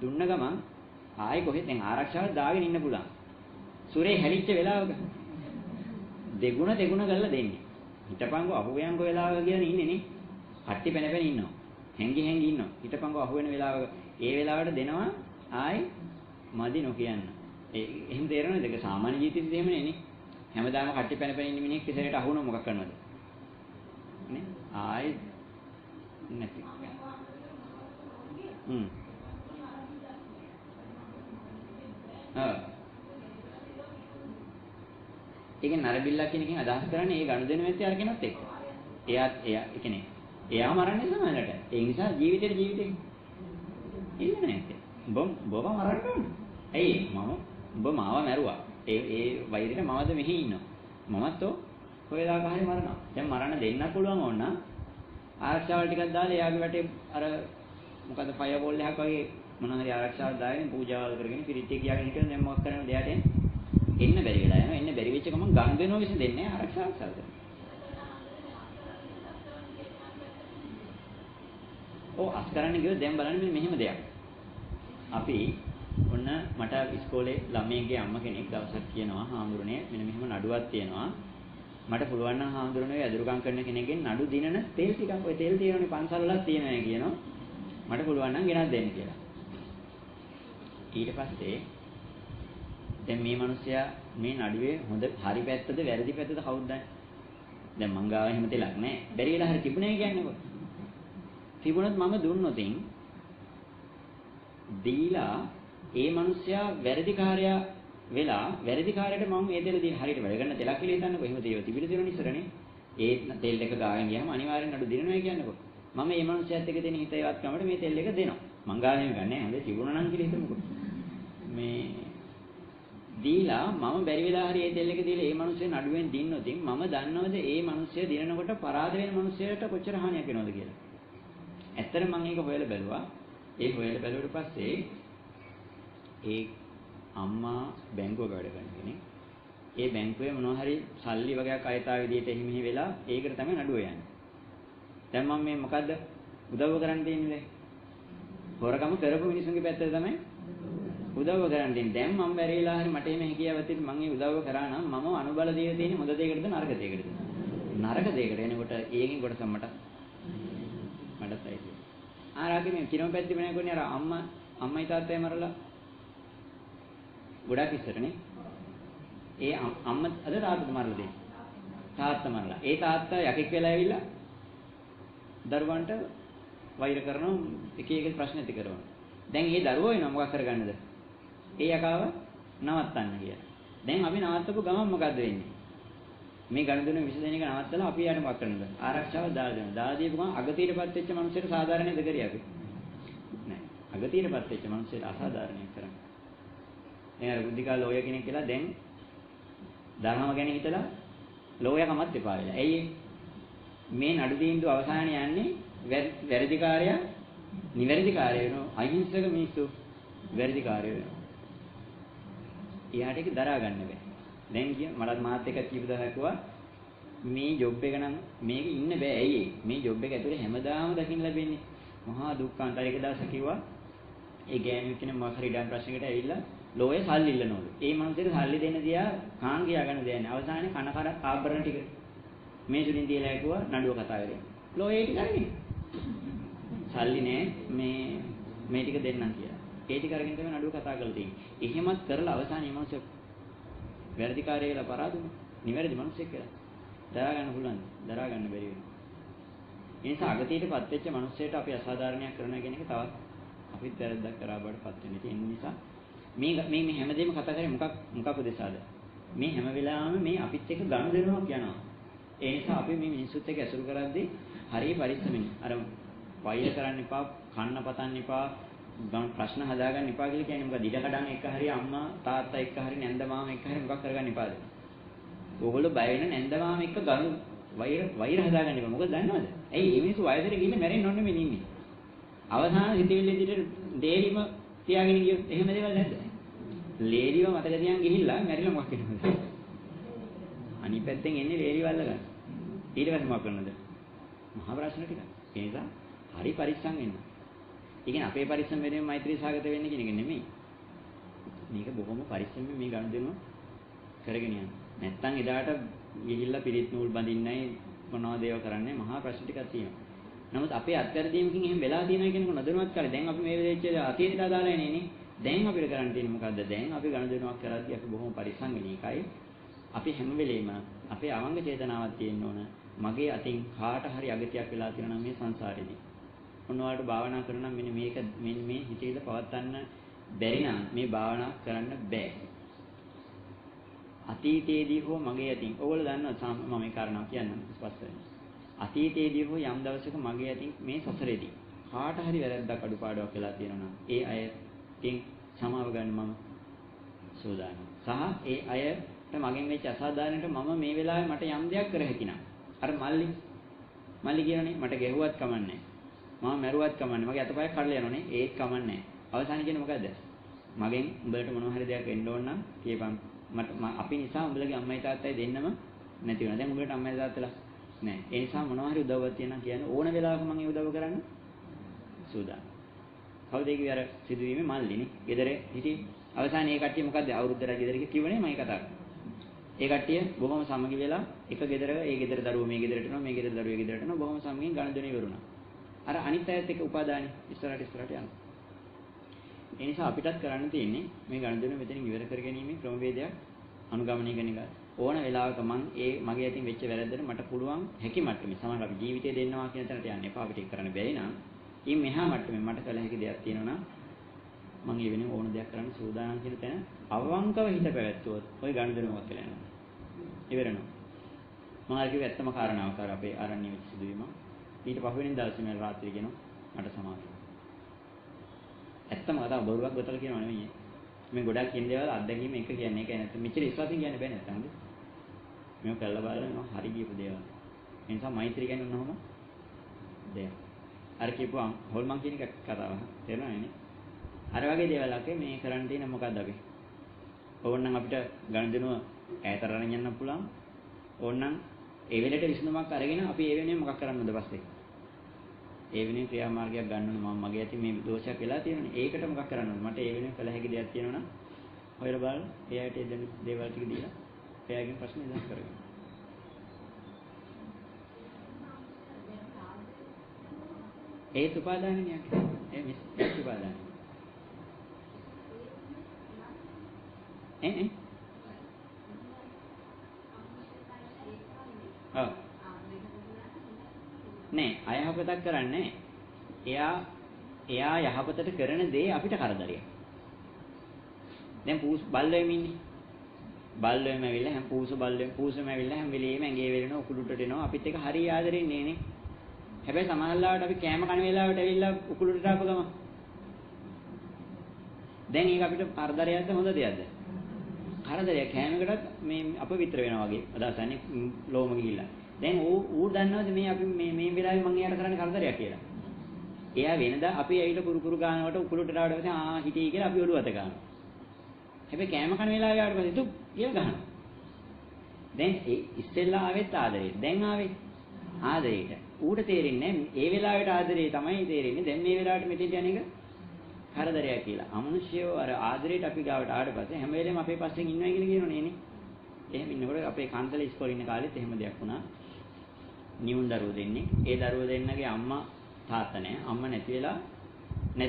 දුන්න ගමන් ආයේ කොහෙද දැන් ආරක්ෂාව දාගෙන ඉන්න පුළුවන්. සුරේ හැලිච්ච වෙලාවක දෙගුණ කරලා දෙන්නේ. හිටපංගෝ අහුවෙන්කෝ වෙලාවක කියන ඉන්නේ නේ. කට්ටි පැන ඉන්නවා. හැංගි ඉන්නවා. හිටපංගෝ අහුවෙන වෙලාවක ඒ වෙලාවට දෙනවා ආයේ මදි නොකියන්න. එහෙම තේරෙනවද? ඒක සාමාන්‍ය ජීවිතේදී එහෙම නෙනේ. හැමදාම කට්ටි පැන ඉන්න මිනිහෙක් ඉස්සරහට අහුවන මොකක් කරනවද? නේ? ආයේ නැති. ඒක නරබිල්ලා කියන එකෙන් අදහස් කරන්නේ ඒ ගනුදෙනු වෙච්ච අර කෙනත් එක්ක. එයා ඒ කියන්නේ එයා මරන්නේ සමානලට. ඒ නිසා ජීවිතේ ඉන්නේ නැහැ. බොබ මරන්න ඕනේ. ඇයි උඹ මාව මැරුවා. ඒ වෛරයට මමද මෙහි ඉන්නවා. මමත් කොහෙදාක හරි මරනවා. දැන් මරන්න දෙන්නත් පුළුවන් ඕන නම් ආරක්ෂාවල් ටිකක් දාලා එයාගේ වැටේ අර මොකද ෆයර් බෝල් එකක් වගේ මොන හරි ආරක්ෂාවක් දාගෙන පූජාවල් කරගෙන පිරිත් එක කියාගෙන හිටියොත් දැන් මොකක් කරන්නද එයාට එන්න බැරි වෙලා යනවා. එන්න බැරි වෙච්ච ගමන් ගන් දෙනවා විසඳ දෙන්නේ ආරක්ෂාවක් සල්ද. අස් කරන්න ගියොත් දැන් බලන්න මෙහෙම දෙයක්. අපි ඔන්න මට ඉස්කෝලේ ළමයිගේ අම්මා කෙනෙක් දවසක් කියනවා හාමුදුරනේ මෙන්න මෙහෙම නඩුවක් තියෙනවා. මට පුළුවන් නම් හාමුදුරනේ ඇදුරුකම් කරන කෙනෙක්ගෙන් නඩු දිනන තෙල් ටිකක් ඔය තෙල් තියෙනනේ පන්සල් වලත් තියෙනවා කියනවා. මට පුළුවන් නම් ගෙනත් දෙන්න කියලා. ඊට පස්සේ දැන් මේ මිනිස්සයා මේ නඩුවේ හොඳ හරි පැත්තද වැරදි පැත්තද කවුද දන්නේ? දැන් මං ගාව එහෙම තෙලක් නැහැ. බැරි වෙලා හරි තිබුණේ කියන්නකො. තිබුණත් මම දුන්නොතින් දීලා ඒ මිනිස්සයා වැරදිකාරයා වෙලා වැරදිකාරයට මම මේ තෙල දී හරියට වැඩ ගන්න තෙලක් කියලා හිතන්නකො. එහෙම දේව තිබිලා තියෙන ඉස්සරනේ. ඒ තෙල් එක ගාගෙන ගියාම අනිවාර්යෙන් නඩු දිනනවා කියන්නකො. මම මේ මිනිස්සයාත් එක්ක දෙන හිතේවත්කමට මේ තෙල් එක දෙනවා. මං ගාගෙන ගන්නෑ. හොඳේ තිබුණා නම් කියලා හිතමුකෝ. මේ දීලා මම බැරි වෙලා හරි ඒ තෙල් එක දීලා ඒ මිනිස්සේ නඩුවෙන් දින්නොතින් මම දන්නවද ඒ මිනිස්සේ දිනනකොට පරාද වෙන මිනිස්සයාට කොච්චර හානියක් වෙනවද කියලා. ඇත්තට මම ඒක හොයලා බැලුවා. ඒ හොයලා බැලුවට පස්සේ ඒ අම්මා බැංකුවක වැඩ කරන කෙනෙක්. ඒ බැංකුවේ මොනවා හරි සල්ලි වගේක් අයථා විදියට එහි මෙහි වෙලා ඒකට තමයි නඩුව යන්නේ. දැන් මම මේ මොකද්ද උදව්ව කරන්න තියෙන්නේ? හොරකම කරපු මිනිස්සුන්ගේ පැත්තට තමයි උදව්ව කරන්න තියෙන්නේ. දැන් මම බැරිලා හරි මට මේ හැකියාවක් තියෙන මම මේ උදව්ව කරා නම් මම අනුබල දීලා තියෙන්නේ හොඳ දෙයකටද නරක දෙයකටද? නරක දෙයකට. එනකොට ඒකෙන් කොටස මටත් ඇයි. ආරාගේ මේ කිරම පැත්තේ වෙන කොන්නේ අර අම්මයි තාත්තයි මරලා ගොඩක් ඉස්සරනේ. ඒ අම්මා අද තාත්තට මරලා දෙන්නේ. තාත්තා මරලා. ඒ තාත්තා යකෙක් වෙලා ඇවිල්ලා දරුවන්ට වෛර කරනවා එක එක ප්‍රශ්න ඇති කරනවා. දැන් මේ දරුවෝ වෙනවා මොකක් කරගන්නද? ඒ යකාව නවත්තන්න කියලා. දැන් අපි නවත්තපු ගමන් මොකද්ද වෙන්නේ? මේ ගණදුන 20 දෙනෙක් නවත්තලා අපි යාට මොකක් කරනවද? ආරක්ෂාව දාලා දෙනවා. දාලා දීපු ගමන් අගතියටපත් වෙච්ච මිනිස්සුන්ට සාධාරණද කරිය අපි? නෑ. අගතියටපත් වෙච්ච මිනිස්සුන්ට අසාධාරණයක් කරන්නේ. දැන් අර බුද්ධිකා ලෝය කෙනෙක් කියලා දැන් ධර්මම ගැන හිතලා ලෝයකමත් එපා වෙලා. ඇයි මේ නඩු තීන්දුව අවසානයේ යන්නේ වැරදිකාරයා නිවැරදිකාරය වෙනවා. අහිංසක මිනිස්සු වැරදිකාරය වෙනවා. එයාට ඒක දරා ගන්න බෑ. දැන් මලත් මාත් එක කීප දහයක් කිව්වා මේ ජොබ් එක නම් මේක ඉන්න බෑ. ඇයි මේ ජොබ් එක ඇතුලේ හැමදාම දකින්න ලැබෙන්නේ මහා දුක්ඛාන්තර. එක දවසක් කිව්වා ඒ ගෑනු කෙනෙක් මොකක් හරි ඉඩම් ප්‍රශ්නයකට ඇවිල්ලා ලෝයේ සල්ලි ඉල්ලනවලු. ඒ මනුස්සයට සල්ලි දෙන්න දියා කාන් ගියා ගන්න දෙයක් නෑ. අවසානයේ කන කර ආභරණ ටික මේ සුලින් තියලා ඇකුවා නඩුව කතා කරේ. ලෝයේ ටික අරගෙන සල්ලි නෑ මේ ටික දෙන්නම් කියලා. ඒ ටික අරගෙන තමයි නඩුව කතා කරලා තියෙන්නේ. එහෙමත් කරලා අවසානයේ මනුස්සය වැරදිකාරය කියලා පරාදුනේ. නිවැරදි මනුස්සයෙක් කියලා. දරා ගන්න පුළුවන්. දරා ගන්න බැරි වෙනවා. ඒ නිසා අගතියටපත් වෙච්ච මනුස්සයට අපි අසාධාරණයක් කරනවා කියන එක තවත් අපිත් වැරද්දක් කරා බඩපත් වෙන. ඒ නිසා මේ හැමදේම කතා කරේ මොකක් උදෙසාද? මේ හැම වෙලාවෙම මේ අපිත් එක්ක ගනුදෙනුවක් යනවා. ඒ නිසා අපි මේ මිනිස්සුත් එක්ක ඇසුරු කරද්දී හරිය පරිස්සමින් අර වෛර කරන්න එපා, කන්න පතන්න එපා, ප්‍රශ්න හදාගන්න එපා කියලා කියන්නේ මොකද? ඉඩ කඩන් එක හරි අම්මා තාත්තා එක්ක හරි නැන්ද මාමා එක්ක හරි මොකක් කරගන්න එපාද? ඕගොල්ලෝ බය වෙන නැන්ද මාමා එක්ක වෛර හදාගන්න එපා. මොකද දන්නවද? ඇයි මේ මිනිස්සු වයසට ගිහින් මැරෙන්න ඕනේ මේ ඉන්නේ. අවසාන හිතවිල්ල විදිහට දේරිම තියාගෙන ගියොත් එහෙම දේවල් නැද්ද? ලේරිව මතක තියන් ගිහිල්ලා මැරිලා මොකක් වෙනවද? අනිත් පැත්තෙන් එන්නේ ලේරිව අල්ල ගන්න. ඊට පස්සේ මොකක් කරනවද? මහා ප්‍රශ්න ටික. ඒ නිසා හරි පරිස්සම් වෙන්න. ඒ කියන්නේ අපේ පරිස්සම් වෙනුවෙන් මෛත්‍රී සාගත වෙන්න කියන එක නෙමෙයි. මේක බොහොම පරිස්සමෙන් මේ ගනුදෙනුව කරගෙන යන්න. නැත්තම් එදාට ගිහිල්ලා පිරිත් නූල් බඳින්නයි මොනවද ඒව කරන්නේ මහා ප්‍රශ්න ටිකක් තියෙනවා. නමුත් අපේ අත්‍යවශ්‍යමකින් එහෙම වෙලා තියෙනවා කියන එක නොදැනුවත් කාලේ දැන් අපි මේ වෙලෙච්ච අතීතයට අදාළයි නේ. දැන් අපිට කරන්න තියෙන්නේ මොකද්ද? දැන් අපි ගනුදෙනුවක් කරද්දී අපි බොහොම පරිස්සම් වෙන එකයි. අපි හැම වෙලෙම අපේ අවංග චේතනාවක් තියෙන්න ඕන. මගේ අතින් කාට හරි අගතියක් වෙලා තියෙනවා නම් මේ සංසාරේදී. මොනවාට භාවනා කරනවා මෙන්න මේක මෙන්න මේ හිතේද පවත්න්න බැරි නම් මේ භාවනා කරන්න බෑ. අතීතයේදී හෝ මගේ අතින් ඕගොල්ලෝ දන්නවා මම මේ කාරණාව කියන්නම් ස්පष्ටයෙන්. අතීතයේදී හෝ යම් දවසක මගේ අතින් මේ සසරේදී කාට හරි වැරද්දක් අඩුපාඩුවක් වෙලා තියෙනවා නම් ඒ අයකින් සමාව ගන්න මම සූදානම්. සහ ඒ අයට මගෙන් වෙච්ච අසාධාරණයට මම මේ වෙලාවේ මට යම් දෙයක් කර හැකි නම් අර මල්ලි කියනනේ මට ගැහුවත් කමන්නේ. මම මැරුවත් කමන්නේ. මගේ අතපය කඩලා යනෝනේ ඒත් කමන්නේ. අවසානයේ කියන්නේ මොකද්ද? මගෙන් උඹලට මොනවා හරි දෙයක් වෙන්න ඕන නම් කියපන්. අපි නිසා උඹලගේ අම්මයි තාත්තයි දෙන්නම නැති වෙනවා. දැන් උඹලට අම්මයි තාත්තලා නැහැ. ඒ නිසා මොනවා හරි උදව්වක් තියෙනවා කියන්නේ ඕන වෙලාවක මම ඒ උදව්ව කරන්න සූදානම්. කවුද ඒ කිව්වේ අර සිදුවීමේ මල්ලිනේ. ගෙදර හිටි අවසානයේ ඒ කට්ටිය මොකද්ද අවුරුද්දට ගෙදර කිව්වනේ මම කතා කරා. ඒ කට්ටිය බොහොම සමගි වෙලා එක ගෙදරක ඒ ගෙදර දරුවෝ මේ ගෙදරට එනවා මේ ගෙදර දරුවෝ ඒ ගෙදරට එනවා බොහොම සමගින් ගනුදෙනු ඉවරුණා. අර අනිත් අයත් එක්ක උපාදානෙ ඉස්සරහට යනවා. ඒ නිසා අපිටත් කරන්න තියෙන්නේ මේ ගනුදෙනු මෙතනින් ඉවර කර ගැනීමේ ක්‍රමවේදයක් අනුගමනය කරන එක. ඕන වෙලාවක මගේ අතින් වෙච්ච වැරද්දට මට පුළුවන් හැකි මට්ටමේ සමහර අපි ජීවිතය දෙන්නවා කියන තැනට යන්න එපා. අපිට ඒක කරන්න බැරි නම් ඊ මෙහා මට්ටමේ මට කළ හැකි දෙයක් තියෙනවා නම් මම ඒ වෙනුවෙන් ඕන දෙයක් කරන්න සූදානම් කියන තැන අවංකව හිත පැවැත්වුවොත් ওই ගනුදෙනුවක් කියලා යනවා. ඉවරනවා. මම අර කිව්ව ඇත්තම කාරණාවක් අර අපේ ආරණ්‍ය වෙච්ච සිදුවීම. ඊට පහුවෙනින් දවසේ මම රාත්‍රියේ ගෙනවා මට සමාවෙන්න. ඇත්තම කතාව බොරුවක් ගොතල කියනවා නෙමෙයි. මේ ගොඩක් කියන දේවල් අත්දැකීම එක කියන්නේ ඒකයි නැත්නම් මෙච්චර විශ්වාසයෙන් කියන්න බෑ නැත්නම්. මේක කළා බලනවා හරි කියපු දේවල්. ඒ නිසා මෛත්‍රී කියන්නේ මොනවම දෙයක්. අර කියපුවා හොල්මන් කියන එක කතාව තේරෙනවද නේ? අර වගේ දේවල් අකේ මේ කරන්න තියෙන මොකද්ද අපි? ඕනනම් අපිට ගනුදෙනුව ඈතට අරන් යන්න පුළුවන්. ඕනනම් ඒ වෙලෙට විසඳුමක් අරගෙන අපි ඒ වෙනුවෙන් මොකක් කරන්නද පස්සේ? ඒ වෙනුවෙන් ක්‍රියාමාර්ගයක් ගන්න ඕනේ. මම මගේ ඇති මේ දෝෂයක් වෙලා තියෙනනේ. ඒකට මොකක් කරන්න ඕනේ? මට ඒ වෙනුවෙන් කළ හැකි දෙයක් තියෙනවා නම් හොයලා බලන්න. එයාට ඒ දේවල් ටික දීලා එයාගෙන් ප්‍රශ්න ඉදහස් කරගන්න. ඒත් උපාදානනේ යන්නේ. ඒ මිස් උපාදානයි. ඔව්. නෑ අයහපතක් කරන්නේ එයා යහපතට කරන දේ අපිට කරදරයක්. දැන් බල්ලෙම ඉන්නේ. බල්ලෙම ඇවිල්ලා හැම පූසෙම ඇවිල්ලා හැම වෙලේම ඇඟේ වෙලෙන උකුලුටට එනවා අපිත් එක හරි ආදරෙන් නේ. හැබැයි සමහරවිට අපි කෑම කන වෙලාවට ඇවිල්ලා උකුලුටට ආපු ගම. දැන් ඒක අපිට කරදරයක්ද හොඳ දෙයක්ද? කරදරයක්. කෑමකටත් මේ අපවිත්‍ර වෙනවා වගේ අදහසන්නේ ලෝම ගිහිල්ලා. දැන් ඌ දන්නවද මේ අපි මේ වෙලාවේ මම එයාට කරන්නේ කරදරයක් කියලා? එයා වෙනදා අපි ඇවිල්ලා කුරු ගානකට උකුලුටට ආවට පස්සේ හිතේ කියලා අපි ඔළුව අත ගන්නවා. හැබැයි කෑම කන වෙලාවේ ආවට පස්සේ තුප් කියලා ගහනවා. දැන් ඒ ඉස්සෙල්ලා ආවෙත් ආදරේ. දැන් ආවේ ආදරේට. ඌට තේරෙන්නේ ඒ වෙලාවට ආදරේ තමයි තේරෙන්නේ. දැන් මේ වෙලාවට මෙතෙන්ට යන එක කරදරයක් කියලා. අමනුෂ්‍යව අර ආදරේට අපි ගාවට ආවට පස්සේ හැම වෙලේම අපේ පස්සෙන් ඉන්නවා කියලා කියනෝනේ නේ. එහෙම ඉන්නකොට අපේ කාන්තල ඉස්කෝලේ ඉන්න කාලෙත් එහෙම දෙයක් වුණා. නියුන් දරුවෝ දෙන්නේ. ඒ දරුවෝ දෙන්නගේ අම්මා තාත්තා නැහැ. අම්මා නැති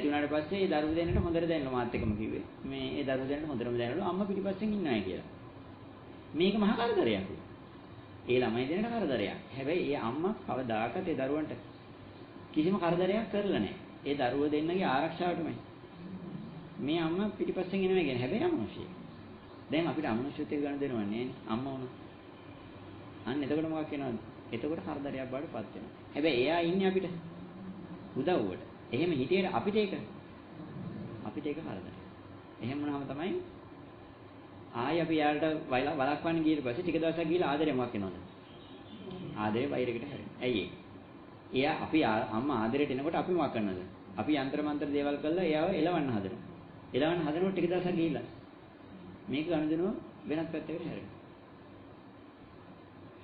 වුණාට පස්සේ ඒ දරුවෝ දෙන්නට හොඳට දැනනවා මාත් එක්කම කිව්වේ. මේ ඒ දරුවෝ දෙන්නට හොඳටම දැනනලු අම්මා පිටිපස්සෙන් ඉන්නයි කියලා. මේක මහා කරදරයක්. ඒ ළමයි දෙන්නට කරදරයක්. හැබැයි ඒ අම්මා කවදාකවත් ඒ දරුවන්ට කිසිම කරදරයක් කරලා නැහැ. ඒ දරුවෝ දෙන්නගේ ආරක්ෂාවටමයි. මේ අම්මා පිටිපස්සෙන් එනවා කියන්නේ හැබැයි අමනුෂ්‍යයි. දැන් අපිට අමනුෂ්‍යත්වය ගන්න දෙනවන්නේ නෑනේ අම්මා වුණා. අන්න එතකොට මොකක් වෙනවද? එතකොට කරදරයක් බවට පත් වෙනවා. හැබැයි එයා ඉන්නේ අපිට උදව්වට. එහෙම හිටියට අපිට ඒක කරදරයක්. එහෙම වුණාම තමයි ආයි අපි යාළට වළක්වන්න ගියට පස්සේ ටික දවසක් ගිහලා ආදරේ මොකක් වෙනවද? ආදරේ වෛරයකට හැරෙනවා. ඇයි ඒ? එයා අපි අම්මා ආදරයට එනකොට අපි මොකක් කරනවද? අපි යంత్ర මන්ත්‍ර දේවල් කරලා එයාව එලවන්න හදනවා. එලවන්න හදනකොට ටික දවසක් ගිහිල්ලා මේක ගනුදෙනුව වෙනත් පැත්තකට හැරෙනවා.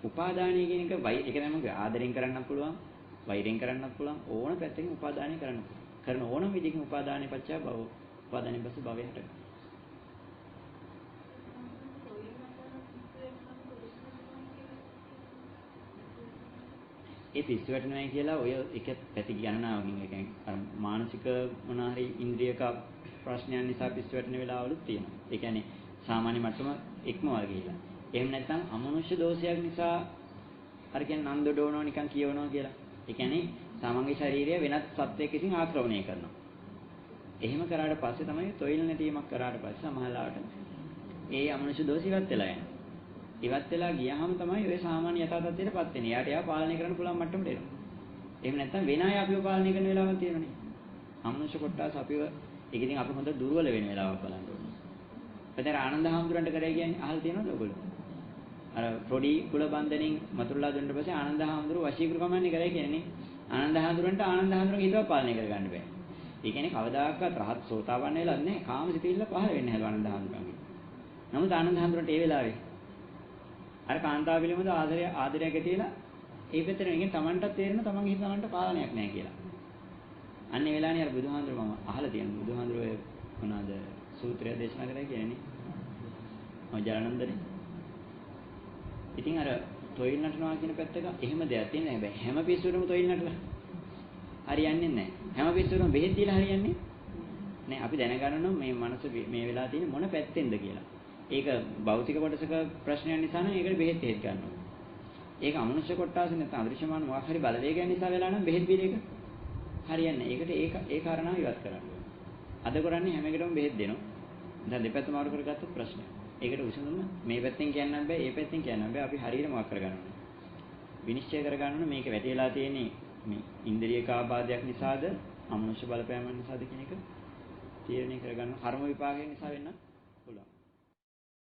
උපාදානය කියන එක ඒක තමයි ආදරෙන් කරන්නත් පුළුවන්, වෛරෙන් කරන්නත් පුළුවන්, ඕන පැත්තකින් උපාදානය කරන්න පුළුවන්. කරන ඕනම විදිහකින් උපාදානය පත්‍ය භව. උපාදානයෙන් පස්සේ භවය හටගන්නවා. ඒ පිස්සු වැටෙනවායි කියලා ඔය එක පැති ගණනාවකින් ඒ කියන්නේ අර මානසික මොනාරි ඉන්ද්‍රියක ප්‍රශ්නයන් නිසා පිස්සු වැටෙන වෙලාවලුත් තියෙනවා. ඒ කියන්නේ සාමාන්‍ය මට්ටම ඉක්මවල ගිහිලා. එහෙම නැත්නම් අමනුෂ්‍ය දෝෂයක් නිසා අර කියන්නේ නන්දඩෝනෝ නිකන් කියවනවා කියලා. ඒ කියන්නේ තමන්ගේ ශරීරය වෙනත් සත්වයක විසින් ආක්‍රමණය කරනවා. එහෙම කරාට පස්සේ තමයි තොইল නැතිවීමක් කරාට පස්සේ සමහරලාට ඒ අමනුෂ්‍ය දෝෂ ඉවත් වෙලා යනවා. ඉවත් වෙලා ගියාම තමයි ඔය සාමාන්‍ය යථා තත්ත්වයටපත් වෙන්නේ. යාට එයා පාලනය කරන්න පුළුවන් මට්ටමට එනවා. එහෙම නැත්නම් වෙන අය අපිව පාලනය කරන වෙලාවක් තියෙනනේ. අමනුෂ්‍ය කොටස් අපිව ඒක ඉතින් අපි හොඳ දුර්වල වෙන වෙලාවක් බලන්න ඕනේ. එතන ආනන්ද හාමුදුරන්ට කරේ කියන්නේ අහලා තියෙනවද ඔයගොල්ලෝ? අර පොඩි කුල බන්ධනෙන් මතුරුලා දුන්න පස්සේ ආනන්ද හාමුදුරුව වශීකරකමන්නේ කරේ කියන්නේ. ආනන්ද හාමුදුරන්ට ආනන්ද හාමුදුරන්ගේ හිතව පාලනය කරගන්න බෑ. ඒ කියන්නේ කවදාකවත් රහත් සෝතාපන්න වෙලා නැහැ. කාම සිතිවිල්ල පහළ වෙන්නේ නැහැ ආනන්ද හාමුදුරන්ගේ. නමුත් ආනන්ද හාමුදුරන්ට ඒ වෙලාවේ අර කාන්තාව පිළිබඳ ආදරයක් ඇති වෙලා ඒ පැත්තට නිකන් Tamanටත් තේරෙන තමන්ගේ හිත Tamanට පාලනයක් නැහැ කියලා. අන්න ඒ වෙලාවනේ අර බුදුහාමුදුරුවෝ මම අහලා තියෙනවා. බුදුහාමුදුරුවෝ මොනවාද සූත්‍රය දේශනා කරලා කියන්නේ. ඔය ජානන්දනේ. ඉතින් අර තොইল නටනවා කියන පැත්තක එහෙම දෙයක් තියෙන හැබැයි හැම පිස්සුවටම තොইল නටලා හරියන්නේ නැහැ. හැම පිස්සුවටම බෙහෙත් දීලා හරියන්නේ නැහැ. අපි දැනගන්න මේ මනස මේ වෙලාව තියෙන මොන පැත්තෙන්ද කියලා. ඒක භෞතික කොටසක ප්‍රශ්නයක් නිසා නම් ඒකට බෙහෙත් හේත් ගන්නවා. ඒක අමනුෂ්‍ය කොටස නැත්නම් අදෘශ්‍යමාන මොකක් හරි බලවේගයන් නිසා වෙලා නම් බෙහෙත් බීල එක හරියන්නේ නැහැ. ඒකට ඒ කාරණාව ඉවත් කරන්න ඕනේ. අද කරන්නේ හැම එකටම බෙහෙත් දෙනවා. දැන් දෙපැත්ත මාරු කරගත්තොත් ප්‍රශ්නයක්. ඒකට විසඳුම මේ පැත්තෙන් කියන්න බෑ, ඒ පැත්තෙන් කියන්න බෑ. අපි හරියට මොකක් කරගන්න ඕනේ. විනිශ්චය කරගන්න ඕනේ මේක වැටේලා තියෙන්නේ මේ ඉන්ද්‍රියක ආබාධයක් නිසාද, අමනුෂ්‍ය බලපෑමක් නිසාද කියන එක තීරණය කරගන්න කර්ම විපාකයෙන් නිසා වෙන්න